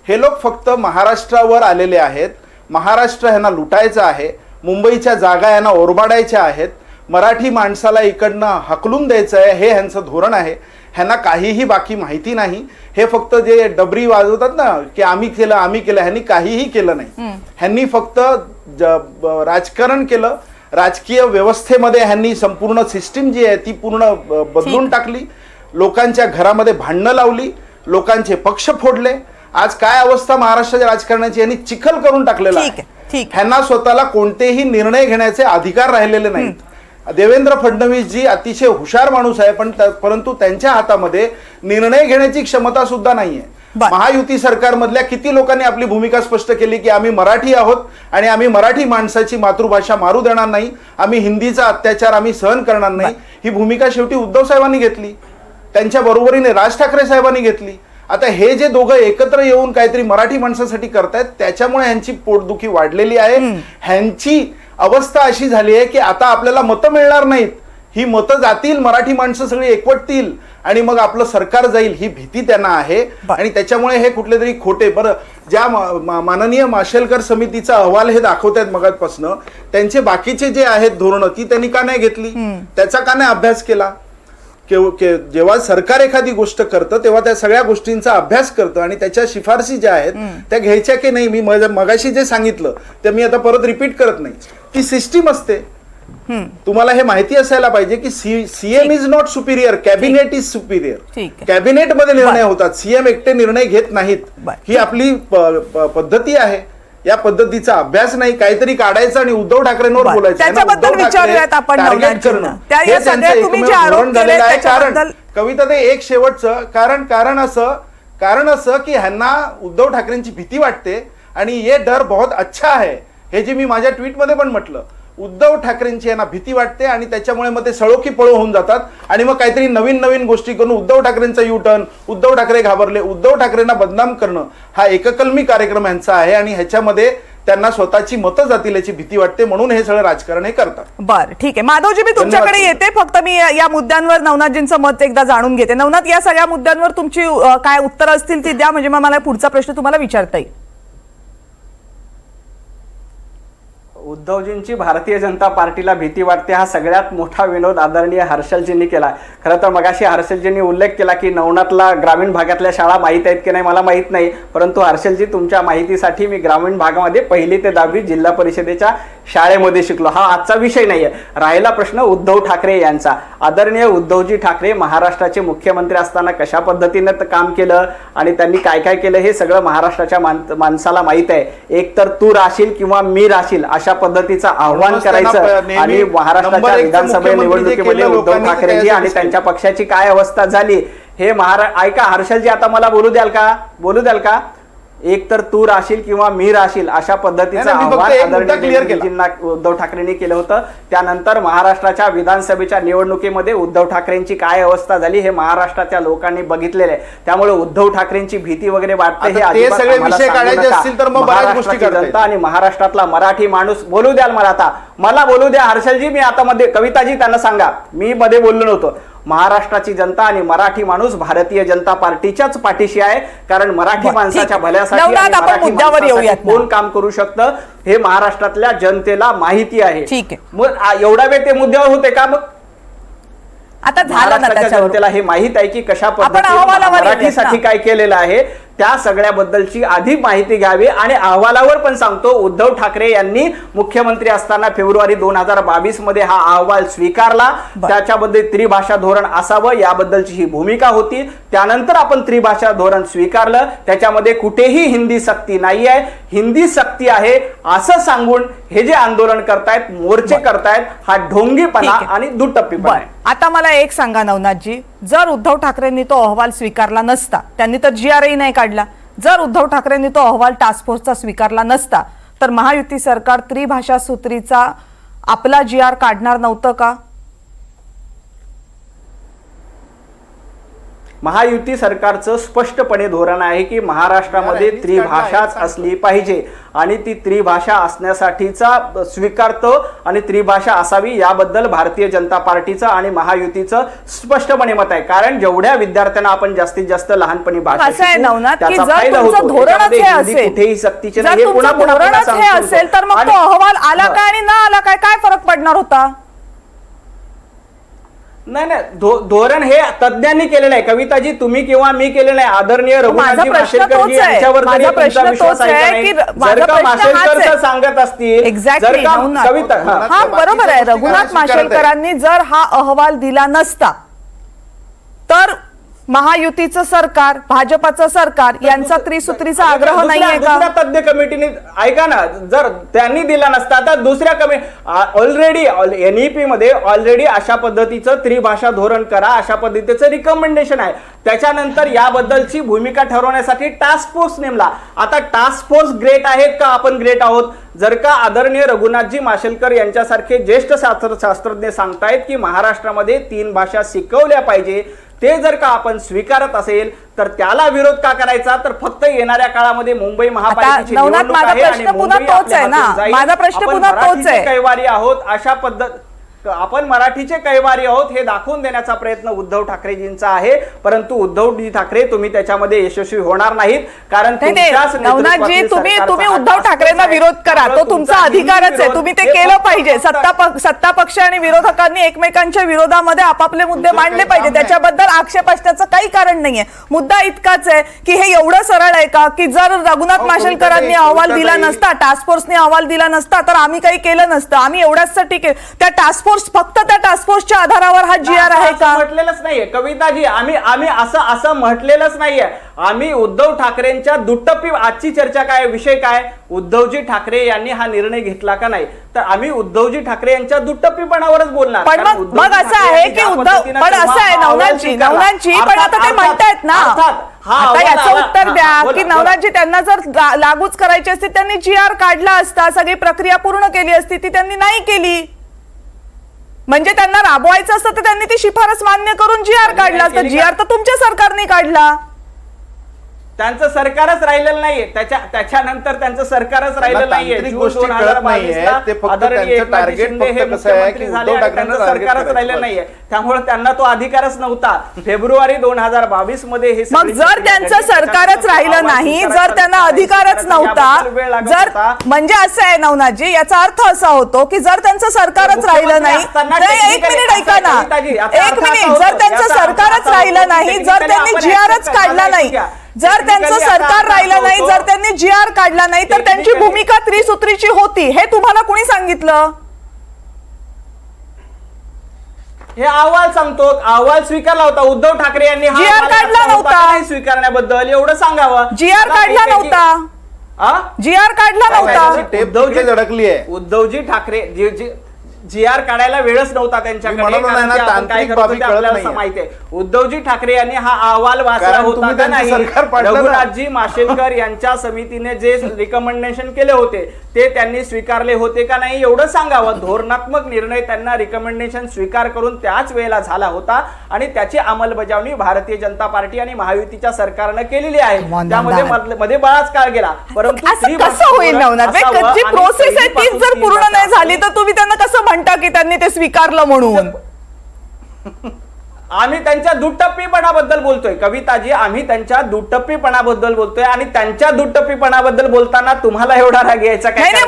Speaker 5: हे लोक फक्त महाराष्ट्रावर आलेले आहेत, महाराष्ट्र ह्यांना लुटायचं आहे, मुंबईच्या जागा यांना ओरबाडायच्या आहेत, मराठी माणसाला इकडनं हकलून द्यायचं आहे, हे ह्यांचं धोरण आहे. ह्यांना काहीही बाकी माहिती नाही. हे फक्त जे डबरी वाजवतात ना की आम्ही केलं आम्ही केलं, ह्यांनी काहीही केलं नाही. ह्यांनी फक्त राजकारण केलं, राजकीय व्यवस्थेमध्ये ह्यांनी संपूर्ण सिस्टीम जी आहे ती पूर्ण बदलून टाकली, लोकांच्या घरामध्ये भांडणं लावली, लोकांचे पक्ष फोडले. आज काय अवस्था महाराष्ट्राच्या राजकारणाची, यांनी चिखल करून टाकलेला आहे. ह्यांना स्वतःला कोणतेही निर्णय घेण्याचे अधिकार राहिलेले नाहीत. देवेंद्र फडणवीस जी अतिशय हुशार माणूस आहे, परंतु त्यांच्या हातामध्ये निर्णय घेण्याची क्षमता सुद्धा नाहीये. महायुती सरकारमधल्या किती लोकांनी आपली भूमिका स्पष्ट केली की आम्ही मराठी आहोत आणि आम्ही मराठी माणसाची मातृभाषा मारू देणार नाही, आम्ही हिंदीचा अत्याचार आम्ही सहन करणार नाही. ही भूमिका शेवटी उद्धव साहेबांनी घेतली, त्यांच्या बरोबरीने राज ठाकरे साहेबांनी घेतली. आता हे जे दोघं एकत्र येऊन काहीतरी मराठी माणसासाठी करतायत, त्याच्यामुळे ह्यांची पोटदुखी वाढलेली आहे. ह्यांची अवस्था अशी झाली आहे की आता आपल्याला मतं मिळणार नाहीत, ही मतं जातील, मराठी माणसं सगळी एकवटतील आणि मग आपलं सरकार जाईल, ही भीती त्यांना आहे. आणि त्याच्यामुळे हे कुठले तरी खोटे, बरं ज्या माननीय माशेलकर समितीचा अहवाल हे दाखवतात मगापासनं, त्यांचे बाकीचे जे आहेत धोरणं ती त्यांनी का नाही घेतली, त्याचा का नाही अभ्यास केला? जेव्हा सरकार एखादी गोष्ट करतं तेव्हा त्या सगळ्या गोष्टींचा अभ्यास करतं आणि त्याच्या शिफारसी ज्या आहेत त्या घ्यायच्या की नाही. मी मगाशी जे सांगितलं ते मी आता परत रिपीट करत नाही. ती सिस्टीम असते, तुम्हाला हे माहिती असायला पाहिजे की CM is not Superior, cabinet is Superior. Cabinet मध्ये निर्णय होतात, सीएम एकटे निर्णय घेत नाहीत. ही आपली पद्धती आहे. या पद्धतीचा अभ्यास नाही, काहीतरी काढायचं आणि उद्धव ठाकरेंवर बोलायचं.
Speaker 1: त्याच्याबद्दल विचारूयात आपण नवनाथजींना. हे सगळे तुम्ही जे आरोप केले त्याच्याबद्दल
Speaker 5: कविता ते एक शेवटचं कारण असं की ह्यांना उद्धव ठाकरेंची भीती वाटते आणि ये डर बहुत अच्छा है, हे जे मी माझ्या ट्विटमध्ये पण म्हटलं. उद्धव ठाकरेंची यांना भीती वाटते आणि त्याच्यामुळे मग ते सळो की पळो होऊन जातात आणि मग काहीतरी नवीन नवीन गोष्टी करून उद्धव ठाकरेंचा युटर्न, उद्धव ठाकरे घाबरले, उद्धव ठाकरेंना बदनाम करणं हा एककलमी कार्यक्रम यांचा आहे आणि ह्याच्यामध्ये त्यांना स्वतःची मतं जातील याची भीती वाटते, म्हणून हे सगळं राजकारण हे करतात.
Speaker 1: बरं, ठीक आहे माधवजी, मी तुमच्याकडे येते. फक्त मी या मुद्द्यांवर नवनाथजींचं मत एकदा जाणून घेते. नवनाथ, या सगळ्या मुद्द्यांवर तुमची काय उत्तर असतील ती द्या, म्हणजे मग मला पुढचा प्रश्न तुम्हाला विचारता येईल.
Speaker 3: उद्धवजींची भारतीय जनता पार्टीला भीती वाटते हा सगळ्यात मोठा विनोद आदरणीय हर्षलजींनी केला. खरं तर मगाशी हर्षलजींनी उल्लेख केला की नवनाथला ग्रामीण भागातल्या शाळा माहीत आहेत की नाही मला माहीत नाही, परंतु हर्षलजी तुमच्या माहितीसाठी मी ग्रामीण भागामध्ये 1ली ते 10वी जिल्हा परिषदेच्या शाळेमध्ये शिकलो. हा आजचा विषय नाहीये. राहिला प्रश्न उद्धव ठाकरे यांचा. आदरणीय उद्धवजी ठाकरे महाराष्ट्राचे मुख्यमंत्री असताना कशा पद्धतीनं काम केलं आणि त्यांनी काय काय केलं हे सगळं महाराष्ट्राच्या माणसाला माहीत आहे. एक तर तू राशील किंवा मी राशील अशा पद्धतीचं आव्हान करायचं आणि महाराष्ट्राच्या विधानसभा निवडणुकीमध्ये उद्धव ठाकरेंची आणि त्यांच्या पक्षाची काय अवस्था झाली हे ऐका हर्षलजी, आता मला बोलू द्याल का? एक तर तू राशील किंवा मी राशील अशा पद्धतीचं आव्हान आदरणीय उद्धव ठाकरेंनी केलं होतं. त्यानंतर महाराष्ट्राच्या विधानसभेच्या निवडणुकीमध्ये उद्धव ठाकरेंची काय अवस्था झाली हे महाराष्ट्राच्या लोकांनी बघितलेलं आहे. त्यामुळे उद्धव ठाकरेंची भीती वगैरे वाटते हे
Speaker 5: सगळे विषय काढायचे असतील तर मग
Speaker 3: महाराष्ट्राची जनता आणि महाराष्ट्रातला मराठी माणूस बोलू द्याल मला बोलू द्या हर्षलजी. मी आता मध्ये कविताजी त्यांना सांगा, मी मध्ये बोललो नव्हतो. महाराष्ट्राची जनता आणि मराठी माणूस भारतीय जनता पार्टीच्याच पाठीशी आहे, कारण मराठी माणसाच्या भल्यासाठी कोण काम करू शकतं हे महाराष्ट्रातल्या जनतेला माहिती आहे.
Speaker 1: ठीक आहे,
Speaker 3: मग एवढा वेळ ते मुद्द्यावर होते का? मग
Speaker 1: आता झालं ना,
Speaker 3: त्याच्यावर जनतेला हे माहित आहे की कशा पद्धतीने मराठीसाठी काय केलेलं आहे त्या सगळ्याबद्दलची आधी माहिती घ्यावी. आणि अहवालावर पण सांगतो, उद्धव ठाकरे यांनी मुख्यमंत्री असताना फेब्रुवारी 2022 मध्ये हा अहवाल स्वीकारला. त्याच्याबद्दल त्रिभाषा धोरण असावं याबद्दलची ही भूमिका होती. त्यानंतर आपण त्रिभाषा धोरण स्वीकारलं, त्याच्यामध्ये कुठेही हिंदी सक्ती नाही आहे, हिंदी सक्ती आहे असं सांगून हे जे आंदोलन करतायत, मोर्चे करतायत, हा ढोंगीपणा आणि दुटप्पीपणा आहे.
Speaker 1: आता मला एक सांगा नवनाथजी, जर उद्धव ठाकरेंनी तो अहवाल स्वीकारला नसता, त्यांनी तर GRही नाही काढला, जर उद्धव ठाकरेंनी तो अहवाल टास्क फोर्सचा स्वीकारला नसता तर महायुती सरकार त्रिभाषा सूत्रीचा आपला GR काढणार नव्हतं का?
Speaker 3: महायुती सरकारचं स्पष्टपणे धोरण आहे की महाराष्ट्रामध्ये त्रिभाषाच असली पाहिजे आणि ती त्रिभाषा असण्यासाठीचा स्वीकारतो आणि त्रिभाषा असावी याबद्दल भारतीय जनता पार्टीचं आणि महायुतीचं स्पष्टपणे मत आहे. कारण जेवढ्या विद्यार्थ्यांना आपण जास्तीत जास्त लहानपणी भाषा कुठेही सक्तीचे नाही,
Speaker 1: असेल तर मग तो अहवाल आला काय आणि न आला काय फरक पडणार होता?
Speaker 3: नाही, धोरण हे तज्ञांनी केलेलं आहे. कविताजी, तुम्ही किंवा मी केलेलं आहे. आदरणीय रघुनाथजी माशेलकरजी यांच्यावर सांगत असतील कविता.
Speaker 1: हा बरोबर आहे, रघुनाथ माशेलकरांनी जर हा अहवाल दिला नसता तर महायुतीचं सरकार, भाजपचं सरकार यांचा त्रिसूत्रीचा आग्रह नाहीये का?
Speaker 3: दुसऱ्या तज्ञ कमिटीने ऐका ना, जर त्यांनी दिला नसता तर दुसऱ्या ऑलरेडी NEP मध्ये ऑलरेडी अशा पद्धतीचं त्रिभाषा धोरण करा अशा पद्धतीचं रिकमेंडेशन आहे. त्याच्यानंतर याबद्दलची भूमिका ठरवण्यासाठी टास्क फोर्स नेमला. आता टास्क फोर्स ग्रेट आहेत का आपण ग्रेट आहोत? जर का आदरणीय रघुनाथजी माशेलकर यांच्यासारखे ज्येष्ठ शास्त्रज्ञ सांगतायत की महाराष्ट्रामध्ये 3 भाषा शिकवल्या पाहिजे, ते जर का आपण स्वीकारत असेल तर त्याला विरोध का करायचा? तर फक्त येणाऱ्या काळामध्ये मुंबई महापालिकेची
Speaker 1: नवनाथ,
Speaker 3: निवडणूक
Speaker 1: माझा
Speaker 3: आहे आणि
Speaker 1: प्रश्न पुन्हा
Speaker 3: मुंबई
Speaker 1: तोच आहे ना.
Speaker 3: आपल्या हाती जाईल.
Speaker 1: माझा प्रश्न
Speaker 3: आपण
Speaker 1: पुन्हा तोच
Speaker 3: मराठीचे
Speaker 1: आहे.
Speaker 3: कैवारी आहोत अशा आपण मराठीचे कैवारी आहोत हे दाखवून देण्याचा प्रयत्न उद्धव ठाकरेजींचा आहे. परंतु उद्धवजी ठाकरे तुम्ही त्याच्यामध्ये यशस्वी होणार नाहीत, कारण
Speaker 1: नवनाथजी तुम्ही उद्धव ठाकरेंना विरोध करा, तो तुमचा अधिकारच आहे, तुम्ही ते केलं पाहिजे. सत्ता पक्ष आणि विरोधकांनी एकमेकांच्या विरोधामध्ये आपापले मुद्दे मांडले पाहिजे, त्याच्याबद्दल आक्षेप असण्याचं काही कारण नाहीये. मुद्दा इतकाच आहे की हे एवढं सरळ आहे का की जर रघुनाथ माशेलकरांनी अहवाल दिला नसता, टास्क फोर्सने अहवाल दिला नसता तर आम्ही काही केलं नसतं, आम्ही एवढ्यासाठी त्या टास्क फक्त त्या टास्क फोर्सच्या आधारावर हा GR आहे का?
Speaker 3: म्हटलेलंच नाहीये कविताजी, आम्ही असं म्हटलेलंच नाहीये. आम्ही उद्धव ठाकरेंच्या दुट्टप्पी, आजची चर्चा काय, विषय काय, उद्धवजी ठाकरे यांनी हा निर्णय घेतला का नाही, तर आम्ही उद्धवजी ठाकरे यांच्या दुट्टप्पीपणावरच बोलणार.
Speaker 1: पण मग असं आहे की पण असं आहे नवनाथजी, पण आता ते म्हणतायत ना, आता याचं उत्तर द्या की नवनाथजी त्यांना जर लागूच करायची असती त्यांनी GR काढला असता, सगळी प्रक्रिया पूर्ण केली असती, ती त्यांनी नाही केली. म्हणजे त्यांना राबवायचं असतं तर त्यांनी ती शिफारस मान्य करून GR काढला असतं. GR तर तुमच्या सरकारने काढला.
Speaker 3: त्यांचं सरकारच राहिलेलं नाहीये, त्याच्यानंतर त्यांचं सरकारच राहिलेलं नाहीये.
Speaker 5: गोष्टी कळत नाहीये, ते फक्त त्यांचं टार्गेट फक्त कसं आहे की उद्धव ठाकरेंना
Speaker 3: सरकारच राहिलेलं नाहीये, त्यामुळे त्यांना तो अधिकारच नव्हता. फेब्रुवारी 2022 मध्ये हे
Speaker 1: मग जर त्यांचं सरकारच राहिलं नाही, जर त्यांना अधिकारच नव्हता, जर म्हणजे असं आहे नवनाथजी, याचा अर्थ असा होतो की जर त्यांचं सरकारच राहिलं नाही, एक मिनिट ऐका ना, एक मिनिट, जर त्यांचं सरकारच राहिलं नाही, जर त्यांनी GRच काढला नाही, जर त्यांचं सरकार राहिलं नाही, जर त्यांनी GR काढला नाही तर त्यांची भूमिका त्रिसूत्रीची होती, हे तुम्हाला कोणी सांगितलं?
Speaker 3: हे अहवाल सांगतो, अहवाल स्वीकारला होता उद्धव ठाकरे यांनी.
Speaker 1: GR काढला नव्हता
Speaker 3: स्वीकारण्याबद्दल एवढं सांगावं.
Speaker 1: GR काढला नव्हता, GR काढला नव्हता.
Speaker 3: उद्धवजी ठाकरे GR काढायला वेळच नव्हता त्यांच्याकडे, आपल्याला माहितीये. उद्धवजी ठाकरे यांनी हा अहवाल वाचला होता का नाही? रघुनाथजी माशेलकर यांच्या समितीने जे रिकमेंडेशन केले होते ते त्यांनी स्वीकारले होते का नाही एवढं सांगावं. धोरणात्मक निर्णय त्यांना रिकमेंडेशन स्वीकार करून त्याच वेळेला झाला होता आणि त्याची अंमलबजावणी भारतीय जनता पार्टी आणि महायुतीच्या सरकारनं केलेली आहे. त्यामध्ये मध्ये बराच काळ गेला, परंतु
Speaker 1: कसं होईल नवनाथ, जी प्रोसेस आहे तीच जर पूर्ण नाही झाली तर तुम्ही त्यांना कसं म्हणता की त्यांनी ते स्वीकारलं म्हणून?
Speaker 3: आम्ही त्यांच्या दुटप्पीपणाबद्दल बोलतोय कविताजी, आम्ही त्यांच्या दुटप्पीपणाबद्दल बोलतोय आणि त्यांच्या दुटप्पीपणाबद्दल बोलताना तुम्हाला एवढा राग यायचा काय?
Speaker 1: नाही,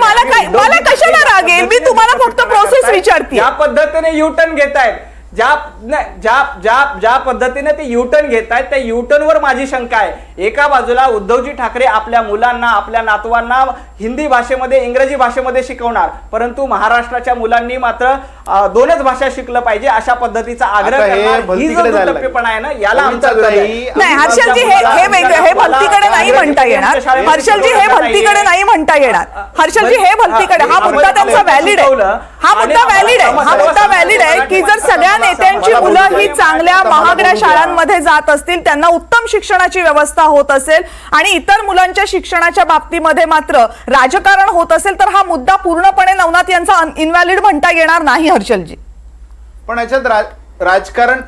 Speaker 1: मला कशाला राग येईल? मी तुम्हाला फक्त प्रोसेस विचारते.
Speaker 3: या पद्धतीने युटर्न घेतायत, ज्या पद्धतीने ते युटर्न घेतायत त्या युटर्न वर माझी शंका आहे. एका बाजूला उद्धवजी ठाकरे आपल्या मुलांना, आपल्या नातवांना हिंदी भाषेमध्ये, इंग्रजी भाषेमध्ये शिकवणार, परंतु महाराष्ट्राच्या मुलांनी मात्र 2च भाषा शिकलं पाहिजे अशा पद्धतीचा आग्रह करणार. ही जो दुटप्पीपणा आहे ना, याला आमचा
Speaker 1: नाही. हर्षलजी हे वेगळं, हे भलतीकडे नाही म्हणता येणार. हर्षलजी हे भलतीकडे नाही म्हणता येणार. हर्षलजी हे भलतीकडे, हा मुद्दा त्यांचा व्हॅलिड आहे, हा मुद्दा व्हॅलिड आहे की जर सगळ्या नेत्यांची मुलं ही चांगल्या महागड्या शाळांमध्ये जात असतील, त्यांना उत्तम शिक्षणाची व्यवस्था होत असेल आणि इतर मुलांच्या शिक्षणाच्या बाबतीमध्ये मात्र राजकारण होत असेल तर हा मुद्दा पूर्णपणे नवनाथ यांचा इनव्हॅलिड म्हणता येणार नाही. हर्षलजी
Speaker 5: पण याच्यात राजकारण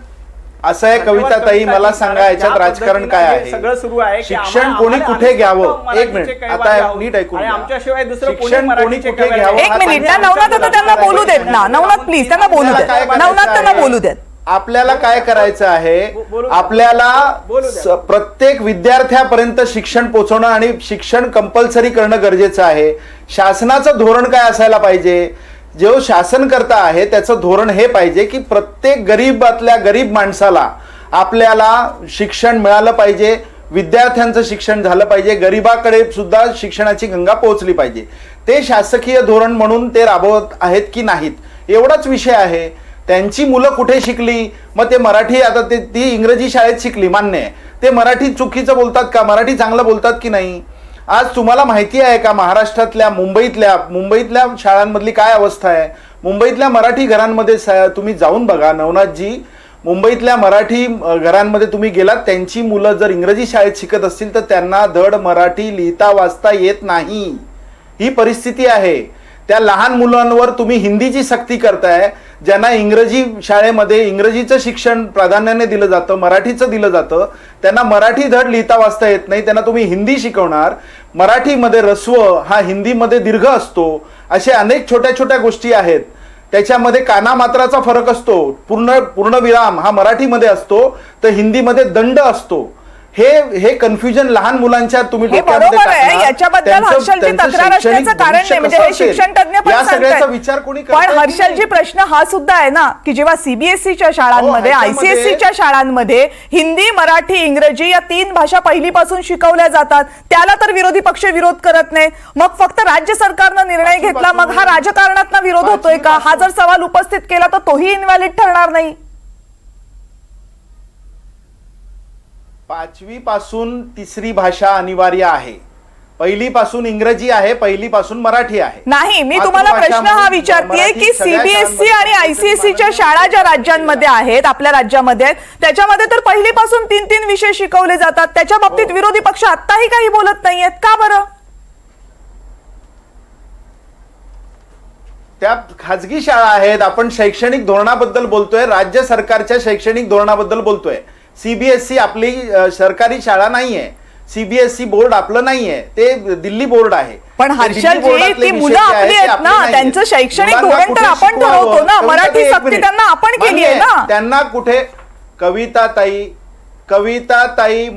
Speaker 5: असं आहे कविता ताई, मला सांगा याच्यात राजकारण काय आहे?
Speaker 3: सगळं सुरू आहे.
Speaker 5: शिक्षण कोणी कुठे घ्यावं? एक मिनिट, आता नीट ऐकून घ्या.
Speaker 3: आमच्याशिवाय दुसरं
Speaker 5: शिक्षण कोणी कुठे घ्यावं?
Speaker 1: एक मिनिट ना नवनाथ, आता त्यांना बोलू देत ना. नवनाथ प्लीज त्यांना बोलू देत. नवनाथ त्यांना बोलू देत.
Speaker 5: आपल्याला काय करायचं आहे? आपल्याला प्रत्येक विद्यार्थ्यापर्यंत शिक्षण पोहोचवणं आणि शिक्षण कंपल्सरी करणं गरजेचं आहे. शासनाचं धोरण काय असायला पाहिजे? जो शासन करता आहे त्याचं धोरण हे पाहिजे की प्रत्येक गरीबातल्या गरीब माणसाला आपल्याला शिक्षण मिळालं पाहिजे, विद्यार्थ्यांचं शिक्षण झालं पाहिजे, गरीबाकडे सुद्धा शिक्षणाची गंगा पोहोचली पाहिजे. ते शासकीय धोरण म्हणून ते राबवत आहेत की नाहीत एवढाच विषय आहे. त्यांची मुलं कुठे शिकली? मग ते मराठी आता ती इंग्रजी शाळेत शिकली, मान्य आहे. ते मराठी चुकीचं बोलतात का? मराठी चांगलं बोलतात की नाही? आज तुम्हाला माहिती आहे का महाराष्ट्रातल्या मुंबईतल्या शाळांमधली काय अवस्था आहे? मुंबईतल्या मराठी घरांमध्ये तुम्ही जाऊन बघा नवनाथजी, मुंबईतल्या मराठी घरांमध्ये तुम्ही गेलात, त्यांची मुलं जर इंग्रजी शाळेत शिकत असतील तर त्यांना धड मराठी लिहिता वाचता येत नाही. ही परिस्थिती आहे. त्या लहान मुलांवर तुम्ही हिंदीची सक्ती करताय. ज्यांना इंग्रजी शाळेमध्ये इंग्रजीचं शिक्षण प्राधान्याने दिलं जातं, मराठीचं दिलं जातं, त्यांना मराठी धड लिहिता वाचता येत नाही, त्यांना तुम्ही हिंदी शिकवणार. मराठीमध्ये ऱ्हस्व हा हिंदीमध्ये दीर्घ असतो. असे अनेक छोट्या छोट्या गोष्टी आहेत. त्याच्यामध्ये कानामात्राचा फरक असतो. पूर्णविराम हा मराठीमध्ये असतो तर हिंदीमध्ये दंड असतो. हे कन्फ्युजन लहान मुलांच्या तुम्ही
Speaker 1: हे बरोबर आहे. याच्याबद्दल हर्षलजी तक्रार असण्याचं कारण नाही, म्हणजे हे शिक्षण तज्ञ पण सांगतात.
Speaker 5: विचार कोणी
Speaker 1: पण हर्षलजी प्रश्न हा सुद्धा आहे ना की जेव्हा सीबीएसईच्या शाळांमध्ये, आयसीएसईच्या शाळांमध्ये हिंदी, मराठी, इंग्रजी या 3 भाषा पहिलीपासून शिकवल्या जातात, त्याला तर विरोधी पक्ष विरोध करत नाही. मग फक्त राज्य सरकारनं निर्णय घेतला, मग हा राजकारणातला विरोध होतोय का? हा जर सवाल उपस्थित केला तर तोही इनव्हॅलिड ठरणार नाही.
Speaker 5: 5वी पासून 3री भाषा अनिवार्य आहे. पहिलीपासून इंग्रजी आहे, पहिलीपासून मराठी आहे.
Speaker 1: नाही, मी तुम्हाला प्रश्न हा विचारतेय की सीबीएसई आणि आयसीएसईच्या शाळा ज्या राज्यांमध्ये आहेत, आपल्या राज्यामध्ये आहेत, त्याच्यामध्ये तर पहिलीपासून 3 विषय शिकवले जातात. त्याच्या बाबतीत विरोधी पक्ष आत्ताही काही बोलत नाहीयेत का बरं?
Speaker 5: त्या खाजगी शाळा आहेत. आपण शैक्षणिक धोरणाबद्दल बोलतोय, राज्य सरकारच्या शैक्षणिक धोरणाबद्दल बोलतोय. सीबीएसई आपली सरकारी शाळा नाहीये. सीबीएसई बोर्ड आपलं नाहीये, ते दिल्ली बोर्ड आहे.
Speaker 1: पण हर्षलजी, ती मुलं आपली आहेत ना, त्यांचं शैक्षणिक धोरण तर आपण ठरवतो ना. मराठी सक्ती त्यांना आपण केली आहे ना.
Speaker 5: त्यांना कुठे कविताताई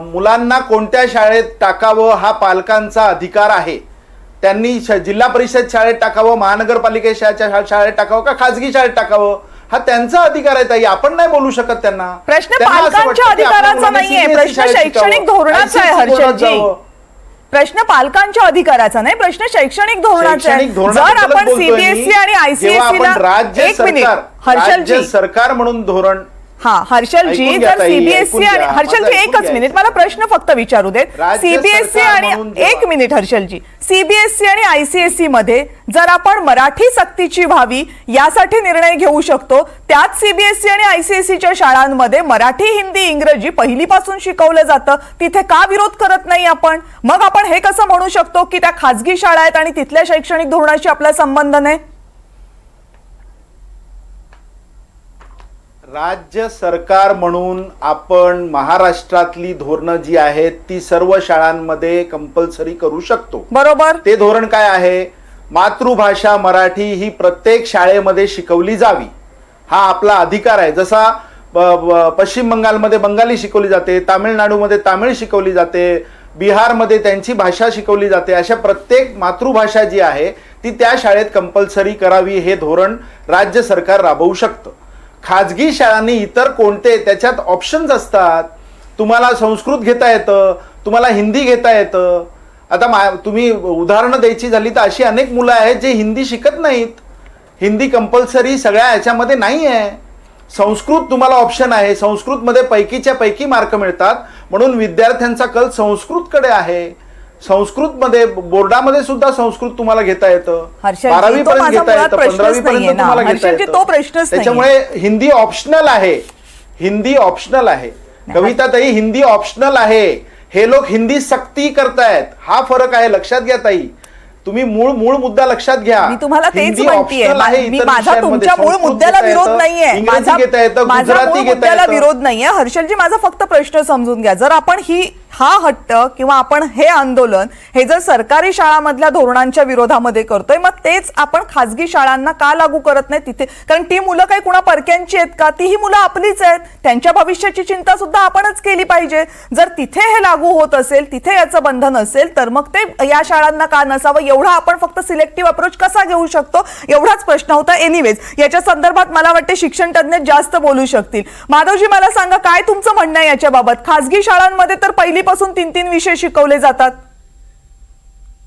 Speaker 5: मुलांना कोणत्या शाळेत टाकावं हा पालकांचा अधिकार आहे. त्यांनी जिल्हा परिषद शाळेत टाकावं, महानगरपालिकेच्या शाळेत टाकावं का खाजगी शाळेत टाकावं, हा त्यांचा अधिकार आहे ताई. आपण नाही बोलू शकत त्यांना.
Speaker 1: प्रश्न पालकांच्या अधिकाराचा नाहीये, प्रश्न शैक्षणिक धोरणाचा आहे हर्षलजी. प्रश्न पालकांच्या अधिकाराचा नाही, प्रश्न शैक्षणिक धोरणाचा आहे. जर आपण सीबीएसई आणि आयसीएसईला
Speaker 5: राज्य सरकार म्हणून धोरण
Speaker 1: हर्षलजी, जर सीबीएसई आणि हर्षलजी एकच मिनिट, मला प्रश्न फक्त विचारू देत. सीबीएसई आणि एक मिनिट हर्षलजी, सीबीएसई आणि आयसीएसई मध्ये जर आपण मराठी सक्तीची व्हावी यासाठी निर्णय घेऊ शकतो, त्याच सीबीएसई आणि आयसीएसईच्या शाळांमध्ये मराठी, हिंदी, इंग्रजी पहिलीपासून शिकवलं जातं, तिथे का विरोध करत नाही आपण? मग आपण हे कसं म्हणू शकतो की त्या खाजगी शाळा आहेत आणि तिथल्या शैक्षणिक धोरणाशी आपला संबंध नाही?
Speaker 5: राज्य सरकार म्हणून आपण महाराष्ट्रातली धोरणं जी आहेत ती सर्व शाळांमध्ये कंपल्सरी करू शकतो.
Speaker 1: बरोबर.
Speaker 5: ते धोरण काय आहे? मातृभाषा मराठी ही प्रत्येक शाळेमध्ये शिकवली जावी, हा आपला अधिकार आहे. जसा पश्चिम बंगालमध्ये बंगाली शिकवली जाते, तामिळनाडूमध्ये तामिळ शिकवली जाते, बिहारमध्ये त्यांची भाषा शिकवली जाते, अशा प्रत्येक मातृभाषा जी आहे ती त्या शाळेत कंपल्सरी करावी, हे धोरण राज्य सरकार राबवू शकतं. खाजगी शाळांनी इतर कोणते त्याच्यात ऑप्शन्स असतात. तुम्हाला संस्कृत घेता येतं, तुम्हाला हिंदी घेता येतं. आता तुम्ही उदाहरणं द्यायची झाली तर अशी अनेक मुलं आहेत जे हिंदी शिकत नाहीत. हिंदी कंपल्सरी सगळ्या ह्याच्यामध्ये नाही आहे. संस्कृत तुम्हाला ऑप्शन आहे, संस्कृतमध्ये पैकीच्या पैकी मार्क मिळतात म्हणून विद्यार्थ्यांचा कल संस्कृतकडे आहे. संस्कृतमध्ये बोर्डामध्ये सुद्धा संस्कृत तुम्हाला घेता येतं, 12वी पर्यंत घेता येतं, 15वी पर्यंत तुम्हाला घेता येतं. त्याच्यामुळे हिंदी ऑप्शनल आहे. हिंदी ऑप्शनल आहे. कविताताई, हिंदी ऑप्शनल आहे. हे लोक हिंदी सक्ती करतायत, हा फरक आहे. लक्षात घ्या ताई, तुम्ही मूळ मुद्दा लक्षात घ्या.
Speaker 1: मी तुम्हाला तेच म्हणतेय, माझा तुमच्या मूळ मुद्द्याला विरोध नाहीये, माझा मूळ मुद्द्याला विरोध नाहीये. हर्षलजी, माझा फक्त प्रश्न समजून घ्या. जर आपण हा हट्ट किंवा आपण हे आंदोलन हे जर सरकारी शाळांमधल्या धोरणांच्या विरोधामध्ये करतोय, मग तेच आपण खाजगी शाळांना का लागू करत नाही तिथे? कारण ती मुलं काही कुणा परक्यांची आहेत का? तीही मुलं आपलीच आहेत. त्यांच्या भविष्याची चिंता सुद्धा आपणच केली पाहिजे. जर तिथे हे लागू होत असेल, तिथे याचं बंधन असेल, तर मग ते या शाळांना का नसावं? एवढा आपण फक्त सिलेक्टिव्ह अप्रोच कसा घेऊ शकतो, एवढाच प्रश्न होता. एनिवेज, याच्या संदर्भात मला वाटते शिक्षण तज्ञ जास्त बोलू शकतील. माधवजी, मला सांगा, काय तुमचं म्हणणं आहे याच्याबाबत? खाजगी शाळांमध्ये तर पहिलीपासून 3 विषय शिकवले जातात.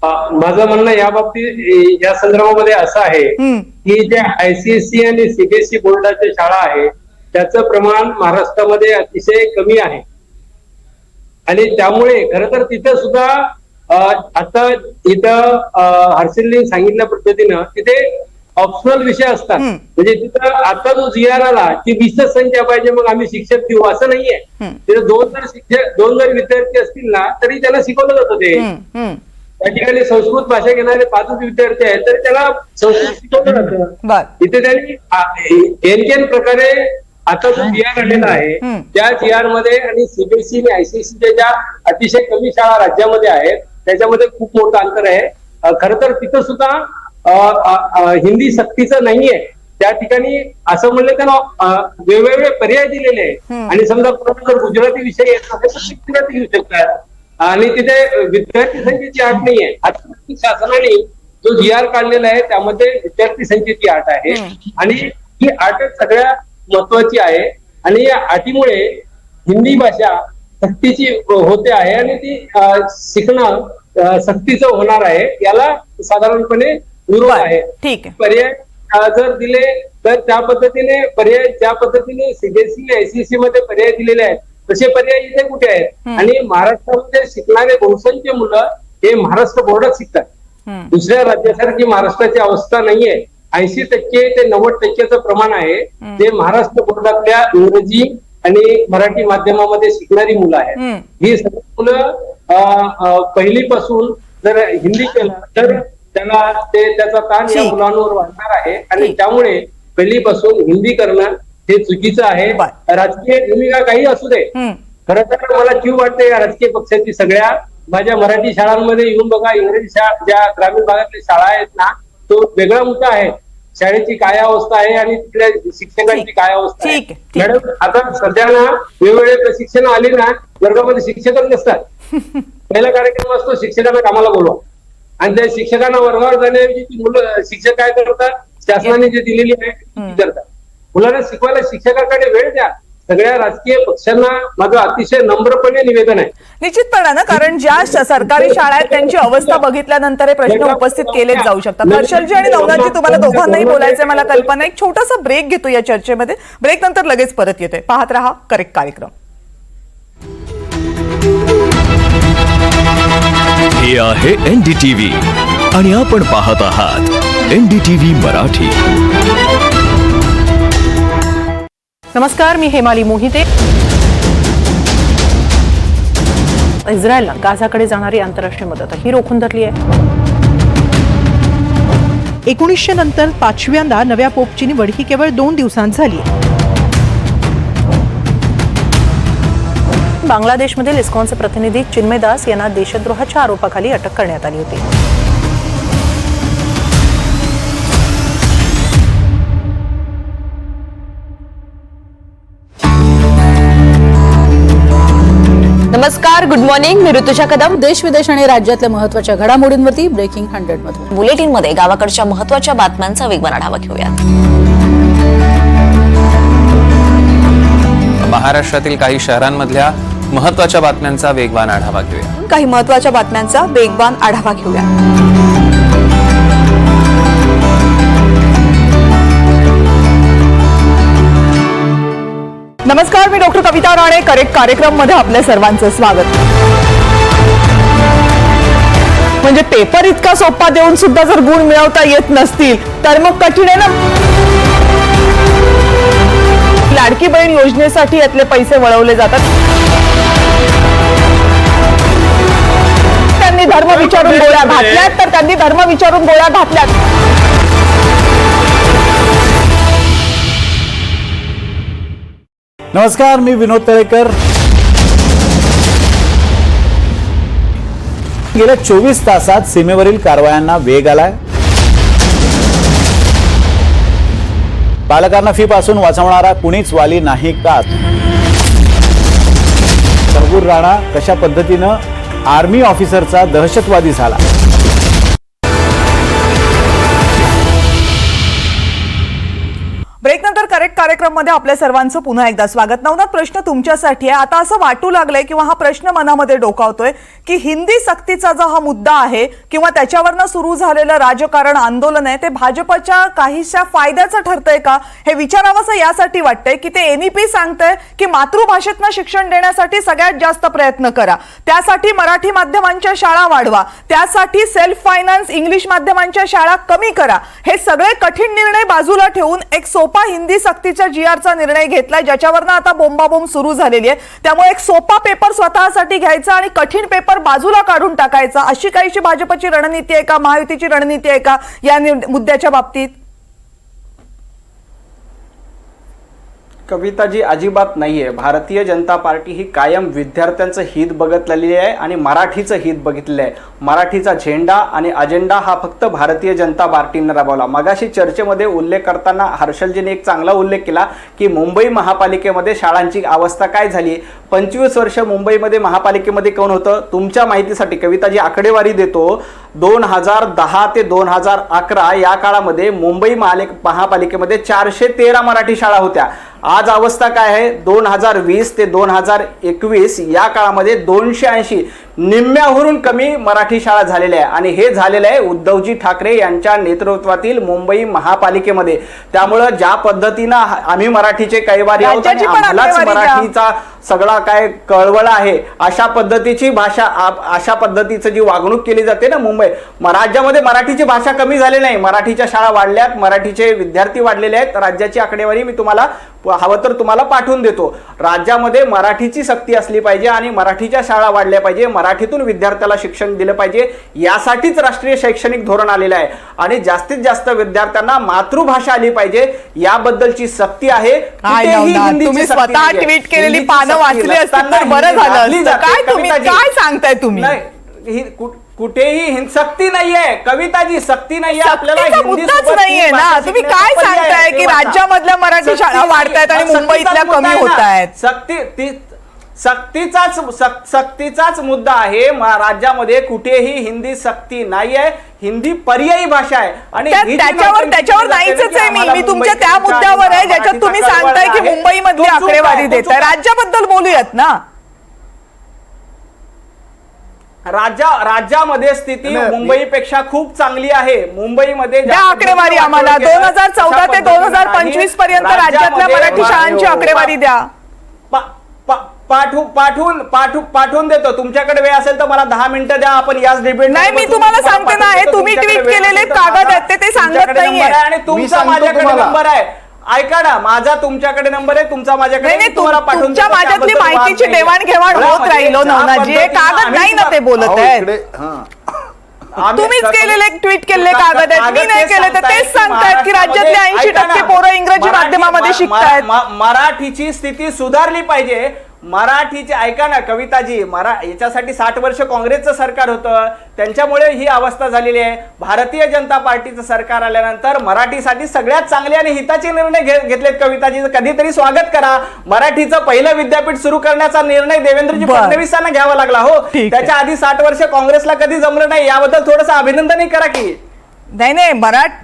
Speaker 4: माझं म्हणणं या बाबतीत या संदर्भामध्ये असं आहे की ज्या आयसीएसई आणि सीबीएसई बोर्डाच्या शाळा आहेत त्याचं प्रमाण महाराष्ट्रामध्ये अतिशय कमी आहे आणि त्यामुळे खरं तर तिथं सुद्धा आता इथं हर्षलने सांगितल्या पद्धतीनं तिथे ऑप्शनल विषय असतात म्हणजे तिथं आता जो जीआर आला की 20च संख्या पाहिजे मग आम्ही शिक्षक देऊ असं नाहीये तिथं दोन जर विद्यार्थी असतील ना तरी त्यांना शिकवलं जातं ते त्या ठिकाणी संस्कृत भाषा घेणारे 5 विद्यार्थी आहेत तर त्याला संस्कृत शिकवलं जातं इथे त्यांनी एन प्रकारे आता जो जीआर आलेला आहे त्या जीआर मध्ये आणि सीबीएसई आणि आयसीएसईच्या ज्या अतिशय कमी शाळा राज्यामध्ये आहेत त्याच्यामध्ये खूप मोठं अंतर आहे खरं तर तिथं सुद्धा हिंदी सक्तीचं नाहीये त्या ठिकाणी असं म्हणलं तर वेगवेगळे पर्याय दिलेले आहे आणि समजा कोणाला जर गुजराती विषय येत असेल तर गुजराती घेऊ शकतात आणि तिथे विद्यार्थी संख्येची अट नाहीये आता शासनाने जो जीआर काढलेला आहे त्यामध्ये विद्यार्थी संख्येची अट आहे आणि ही अट सगळ्या महत्वाची आहे आणि या अटीमुळे हिंदी भाषा सक्तीची होते आहे आणि ती शिकणं सक्तीचं होणार आहे याला साधारणपणे विरोध आहे
Speaker 1: ठीक आहे
Speaker 4: पर्याय जर दिले तर त्या पद्धतीने पर्याय ज्या पद्धतीने सीबीएसई आयसीएसई मध्ये पर्याय दिलेले आहेत तसे पर्याय इथे कुठे आहेत आणि महाराष्ट्रामध्ये शिकणारे बहुसंख्य मुलं हे महाराष्ट्र बोर्डात शिकतात दुसऱ्या राज्यासारखी महाराष्ट्राची अवस्था नाहीये 80% ते 90%चं प्रमाण आहे ते महाराष्ट्र बोर्डातल्या इंग्रजी आणि मराठी माध्यमामध्ये शिकणारी मुलं आहेत ही सगळी मुलं पहिलीपासून जर हिंदी केलं तर त्याचा ताण या मुलांवर वाढणार आहे आणि त्यामुळे पहिलीपासून हिंदी करणं हे चुकीचं आहे राजकीय भूमिका काही असू दे खरं तर मला जीव वाटते या राजकीय पक्षाची सगळ्या माझ्या मराठी शाळांमध्ये येऊन बघा इंग्रजी शाळा ज्या ग्रामीण भागातल्या शाळा आहेत ना तो वेगळा मुद्दा आहे शाळेची काय अवस्था आहे आणि तिथल्या शिक्षकांची काय अवस्था आहे मॅडम आता सध्याना वेगवेगळे प्रशिक्षण आली ना वर्गामध्ये शिक्षकच नसतात पहिला कार्यक्रम असतो शिक्षकांना कामाला बोलवा आणि त्या शिक्षकांना वर्गावर जाण्याऐवजी ती मुलं शिक्षक काय करतात शासनाने जे दिलेली आहे ती करतात मुलांना शिकवायला शिक्षकाकडे वेळ द्या सगळ्या राजकीय पक्षांना माझं अतिशय नम्रपणे निवेदन आहे
Speaker 1: निश्चितपणानं कारण ज्या सरकारी शाळा आहेत त्यांची अवस्था बघितल्यानंतर हे प्रश्न उपस्थित केलेच जाऊ शकतात हर्षलजी आणि नवनाथजी तुम्हाला दोघांनाही बोलायचंय मला कल्पना एक छोटासा ब्रेक घेतो या चर्चेमध्ये ब्रेक नंतर लगेच परत येतोय पाहत रहा करेक्ट कार्यक्रम
Speaker 6: हे आहे एनडीटीव्ही आणि आपण पाहत आहात एनडीटीव्ही मराठी.
Speaker 7: नमस्कार मी हेमाली मोहिते. इस्रायलनं गाझाकडे जाणारी आंतरराष्ट्रीय मदत ही रोखून धरली आहे.
Speaker 8: 1900 नंतर 5व्यांदा नव्या पोपची निवड ही केवळ 2 दिवसांत झाली.
Speaker 7: बांगलादेशमधील इस्कॉनचे प्रतिनिधी चिन्मय दास यांना देशद्रोहाच्या आरोपाखाली अटक करण्यात आली होती.
Speaker 9: नमस्कार, गुड मॉर्निंग. मी ऋतुजा कदम.
Speaker 10: देश विदेश आणि राज्यातल्या महत्त्वाच्या घडामोडींवरती ब्रेकिंग 100 मधून
Speaker 9: बुलेटिन मध्ये गावाकडच्या महत्त्वाच्या बातम्यांचा वेगवान आढावा घेऊयात.
Speaker 11: महाराष्ट्रातील काही शहरांमधल्या महत्त्वाच्या बातम्यांचा वेगवान आढावा घेऊया.
Speaker 9: काही महत्त्वाच्या बातम्यांचा वेगवान आढावा घेऊया.
Speaker 1: नमस्कार मी डॉक्टर कविता राणे करेक्ट कार्यक्रम मध्ये आपल्या सर्वांचं स्वागत. म्हणजे पेपर इतका सोपा देऊन सुद्धा जर गुण मिळवता येत नसतील तर मग कठीण आहे ना. लाडकी बहीण योजनेसाठी यातले पैसे वळवले जातात. त्यांनी धर्म विचारून गोळ्या घातल्यात तर त्यांनी धर्म विचारून गोळ्या घातल्यात.
Speaker 12: नमस्कार मी विनोद तळेकर. गेल्या 24 तासात सीमेवरील कारवायांना वेग आलाय. बालकांना फी पासून वाचवणारा कुणीच वाली नाही का? सरगुर राणा कशा पद्धतीनं आर्मी ऑफिसरचा दहशतवादी झाला.
Speaker 1: ब्रेक नंतर करेक्ट कार्यक्रममध्ये आपल्या सर्वांचं पुन्हा एकदा स्वागत. नवनाथ, प्रश्न तुमच्यासाठी आहे. आता असं वाटू लागलंय किंवा हा प्रश्न मनामध्ये डोकावतोय की हिंदी सक्तीचा जो हा मुद्दा आहे किंवा त्याच्यावरनं सुरू झालेलं राजकारण आंदोलन आहे ते भाजपच्या काहीशा फायद्याचं ठरतंय का, हे विचारावंसं यासाठी वाटतंय की ते NEP सांगतंय की मातृभाषेतनं शिक्षण देण्यासाठी सगळ्यात जास्त प्रयत्न करा, त्यासाठी मराठी माध्यमांच्या शाळा वाढवा, त्यासाठी सेल्फ फायनान्स इंग्लिश माध्यमांच्या शाळा कमी करा. हे सगळे कठीण निर्णय बाजूला ठेवून एक सोपा हिंदी सक्तीच्या GRचा निर्णय घेतलाय, ज्याच्यावरनं आता बोंबाबोंब सुरू झालेली आहे. त्यामुळे एक सोपा पेपर स्वतःसाठी घ्यायचा आणि कठीण पेपर बाजूला काढून टाकायचा, अशी काहीशी भाजपची रणनीती आहे का, महायुतीची रणनीती आहे का या मुद्द्याच्या बाबतीत?
Speaker 3: कविताजी, अजिबात नाहीये. भारतीय जनता पार्टी ही कायम विद्यार्थ्यांचं हित बघितलेली आहे आणि मराठीचं हित बघितलेलं आहे. मराठीचा झेंडा आणि अजेंडा हा फक्त भारतीय जनता पार्टीने राबवला. मगाशी चर्चेमध्ये उल्लेख करताना हर्षलजीने एक चांगला उल्लेख केला की मुंबई महापालिकेमध्ये शाळांची अवस्था काय झाली. 25 वर्ष मुंबईमध्ये महापालिकेमध्ये कोण होतं? तुमच्या माहितीसाठी कविताजी आकडेवारी देतो. 2010 ते 2011 या काळामध्ये मुंबई महापालिकेमध्ये 413 मराठी शाळा होत्या. आज अवस्था काय आहे? 2020 ते 2021 या काळामध्ये 280, निम्म्याहून कमी मराठी शाळा झालेल्या आहे. आणि हे झालेलं आहे उद्धवजी ठाकरे यांच्या नेतृत्वातील मुंबई महापालिकेमध्ये. त्यामुळं ज्या पद्धतीनं आम्ही मराठीचे कैवारी आहोत आणि आम्हालाच मराठीचा सगळा काय कळवळ आहे, अशा पद्धतीची भाषा, अशा पद्धतीचं जी वागणूक केली जाते ना मुंबई राज्यामध्ये, मराठीची भाषा कमी झाली नाही, मराठीच्या शाळा वाढल्यात, मराठीचे विद्यार्थी वाढलेले आहेत. राज्याची आकडेवारी मी तुम्हाला हवं तर तुम्हाला पाठवून देतो. राज्यामध्ये मराठीची सक्ती असली पाहिजे आणि मराठीच्या शाळा वाढल्या पाहिजे, मराठीतून विद्यार्थ्याला शिक्षण दिलं पाहिजे, यासाठीच राष्ट्रीय शैक्षणिक धोरण आलेलं आहे. आणि जास्तीत जास्त विद्यार्थ्यांना मातृभाषा आली पाहिजे याबद्दलची सक्ती आहे.
Speaker 1: तुम्ही स्वतः ट्विट केलेली पानं वाचली असतील तर बरं झालं असतं. काय तुम्ही काय सांगताय? तुम्ही
Speaker 3: कुठेही सक्ती नाहीये कविताजी, सक्ती नाहीये. आपल्याला
Speaker 1: मुद्दाच नाहीये ना. तुम्ही काय सांगताय की राज्यामधल्या मराठी शाळा वाढतायत आणि मुंबईतल्या कमी होत आहेत?
Speaker 3: सक्तीचाच मुद्दा आहे. राज्यामध्ये कुठेही हिंदी सक्ती नाहीये, हिंदी पर्यायी भाषा आहे. आणि
Speaker 1: त्याच्यावर नाहीच आहे. मी तुमच्या त्या मुद्द्यावर आहे ज्याच्यात तुम्ही सांगताय की मुंबईमधली आकडेवारी देताय. राज्याबद्दल बोलूयात ना.
Speaker 3: राज्यामध्ये स्थिती मुंबईपेक्षा खूप चांगली आहे. मुंबईमध्ये
Speaker 1: आकडेवारी आम्हाला 2014 ते 2025 पर्यंत राज्यातल्या मराठी शाळांची आकडेवारी द्या.
Speaker 3: पाठवून देतो. तुमच्याकडे वेळ असेल तर मला 10 मिनिटं द्या, आपण याच डिबेट.
Speaker 1: नाही, मी तुम्हाला सांगते ना, हे तुम्ही ट्विट केलेले कागद आहेत ते सांगत नाहीये.
Speaker 3: आणि तुमचा माझ्याकडे नंबर आहे. ऐका ना, माझा तुमच्याकडे नंबर आहे, तुमचा माझ्याकडे.
Speaker 1: तुमच्या माझ्यातली माहितीची देवाणघेवाण होत राहील नवनाथजी. हे कागद नाही ना ते बोलत आहेत. तुम्हीच केलेले ट्विट केलेले कागद आहेत, मी नाही केले. तर तेच सांगतायत की राज्यातले 80% पोरं इंग्रजी माध्यमामध्ये शिकतायत.
Speaker 3: मराठीची स्थिती सुधारली पाहिजे. मराठीचे ऐका ना कविताजी, याच्यासाठी 60 वर्ष काँग्रेसचं सरकार होतं, त्यांच्यामुळे ही अवस्था झालेली आहे. भारतीय जनता पार्टीचं सरकार आल्यानंतर मराठीसाठी सगळ्यात चांगले आणि हिताचे निर्णय घेतलेत. कविताजी, कधीतरी स्वागत करा. मराठीचं पहिलं विद्यापीठ सुरू करण्याचा निर्णय देवेंद्रजी फडणवीसांना घ्यावा लागला. हो, त्याच्या आधी 60 वर्ष काँग्रेसला कधी जमलं नाही. याबद्दल थोडंसं अभिनंदनही करा की.
Speaker 1: नाही,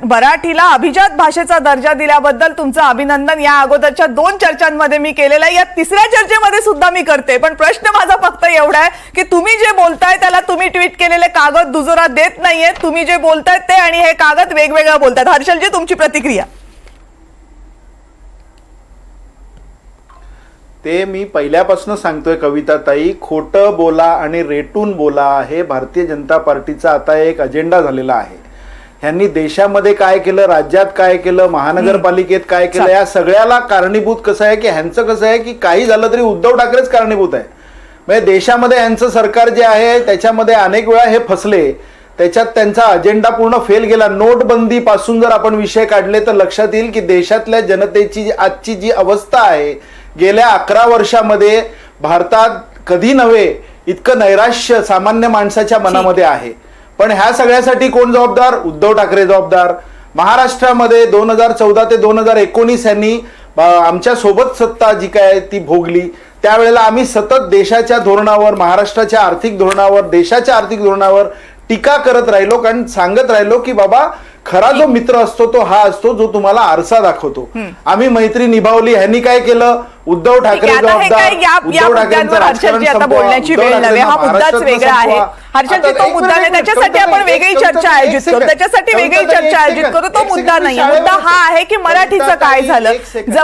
Speaker 1: मराठीला अभिजात भाषेचा दर्जा दिल्याबद्दल तुमचं अभिनंदन. या अगोदरच्या 2 चर्चांमध्ये मी केलेलं आहे, या 3ऱ्या चर्चेमध्ये सुद्धा मी करते. पण प्रश्न माझा फक्त एवढा आहे की तुम्ही जे बोलताय त्याला तुम्ही ट्विट केलेले कागद दुजोरा देत नाहीये. तुम्ही जे बोलतायत ते आणि हे कागद वेगवेगळं बोलतात. हर्षलजी, तुमची प्रतिक्रिया?
Speaker 5: ते मी पहिल्यापासून सांगतोय कविताताई, खोटं बोला आणि रेटून बोला हे भारतीय जनता पार्टीचा आता एक अजेंडा झालेला आहे. ह्यांनी देशामध्ये काय केलं, राज्यात काय केलं, महानगरपालिकेत काय केलं, या सगळ्याला कारणीभूत कसं आहे की ह्यांचं कसं आहे की काही झालं तरी उद्धव ठाकरेच कारणीभूत आहे. म्हणजे देशामध्ये ह्यांचं सरकार जे आहे त्याच्यामध्ये अनेक वेळा हे फसले, त्याच्यात त्यांचा अजेंडा पूर्ण फेल गेला. नोटबंदी पासून जर आपण विषय काढले तर लक्षात येईल की देशातल्या जनतेची आजची जी अवस्था आहे, गेल्या 11 वर्षामध्ये भारतात कधी नव्हे इतकं नैराश्य सामान्य माणसाच्या मनामध्ये आहे. पण ह्या सगळ्यासाठी कोण जबाबदार? उद्धव ठाकरे जबाबदार. महाराष्ट्रामध्ये 2014 ते 2019 यांनी आमच्या सोबत सत्ता जी काय ती भोगली. त्यावेळेला आम्ही सतत देशाच्या धोरणावर, महाराष्ट्राच्या आर्थिक धोरणावर, देशाच्या आर्थिक धोरणावर टीका करत राहिलो, कारण सांगत राहिलो की बाबा खरा जो मित्र असतो तो हा असतो जो तुम्हाला आरसा दाखवतो. आम्ही मैत्री निभावली. ह्यांनी काय केलं? उद्धव ठाकरे जबाबदार, उद्धव ठाकरेंचं राजकारण संपवा,
Speaker 1: बोलण्याची वेळ नव्हे, हा मुद्दाच वेगळा आहे. हर्षदजी, तो मुद्दा नाही, त्याच्यासाठी आपण वेगळी चर्चा आयोजित करू, त्याच्यासाठी वेगळी चर्चा आयोजित करू. तो मुद्दा नाही. मुद्दा हा आहे की मराठीचं काय झालं.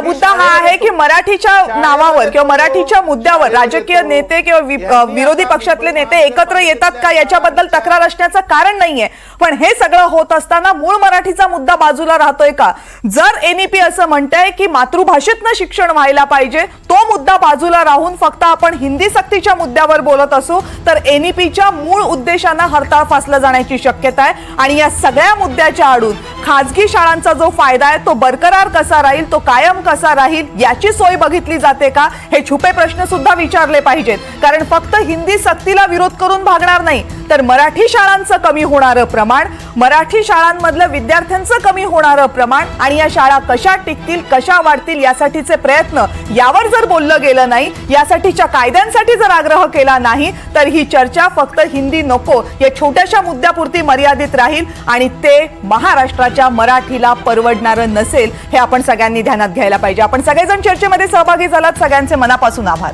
Speaker 1: मुद्दा हा आहे की मराठीच्या नावावर किंवा मराठीच्या मुद्द्यावर राजकीय नेते किंवा विरोधी पक्षातले नेते एकत्र येतात का याच्याबद्दल तक्रार असण्याचं कारण नाहीये. पण हे सगळं होत असताना मूळ मराठीचा मुद्दा बाजूला राहतोय का? जर एनईपी असं म्हणतंय की मातृभाषेतनं शिक्षण व्हायला पाहिजे, तो मुद्दा बाजूला राहून फक्त आपण हिंदी सक्तीच्या मुद्द्यावर बोलत असू तर एनईपीच्या मूळ उद्देशांना हरताळ फासला जाण्याची शक्यता आहे. आणि या सगळ्या मुद्द्याच्या आडून खाजगी शाळांचा जो फायदा आहे तो बरकरार कसा राहील, तो कायम कसा राहील याची सोय बघितली जाते का, हे छुपे प्रश्न सुद्धा विचारले पाहिजेत. कारण फक्त हिंदी सक्तीला विरोध करून भागणार नाही तर मराठी शाळांचं कमी होणारं प्रमाण, मराठी शाळांमधलं विद्यार्थ्यांचं कमी होणारं प्रमाण आणि या शाळा कशा टिकतील, कशा वाढतील यासाठीचे प्रयत्न, यावर जर बोललं गेलं नाही, यासाठीच्या कायद्यांसाठी जर आग्रह केला नाही तर ही चर्चा फक्त हिंदी नको या छोट्याशा मुद्द्यापुरती मर्यादित राहील आणि ते महाराष्ट्राच्या मराठीला परवडणारं नसेल. हे आपण सगळ्यांनी ध्यानात घ्यायला पाहिजे. आपण सगळेजण चर्चेमध्ये सहभागी झालात, सगळ्यांचे मनापासून आभार.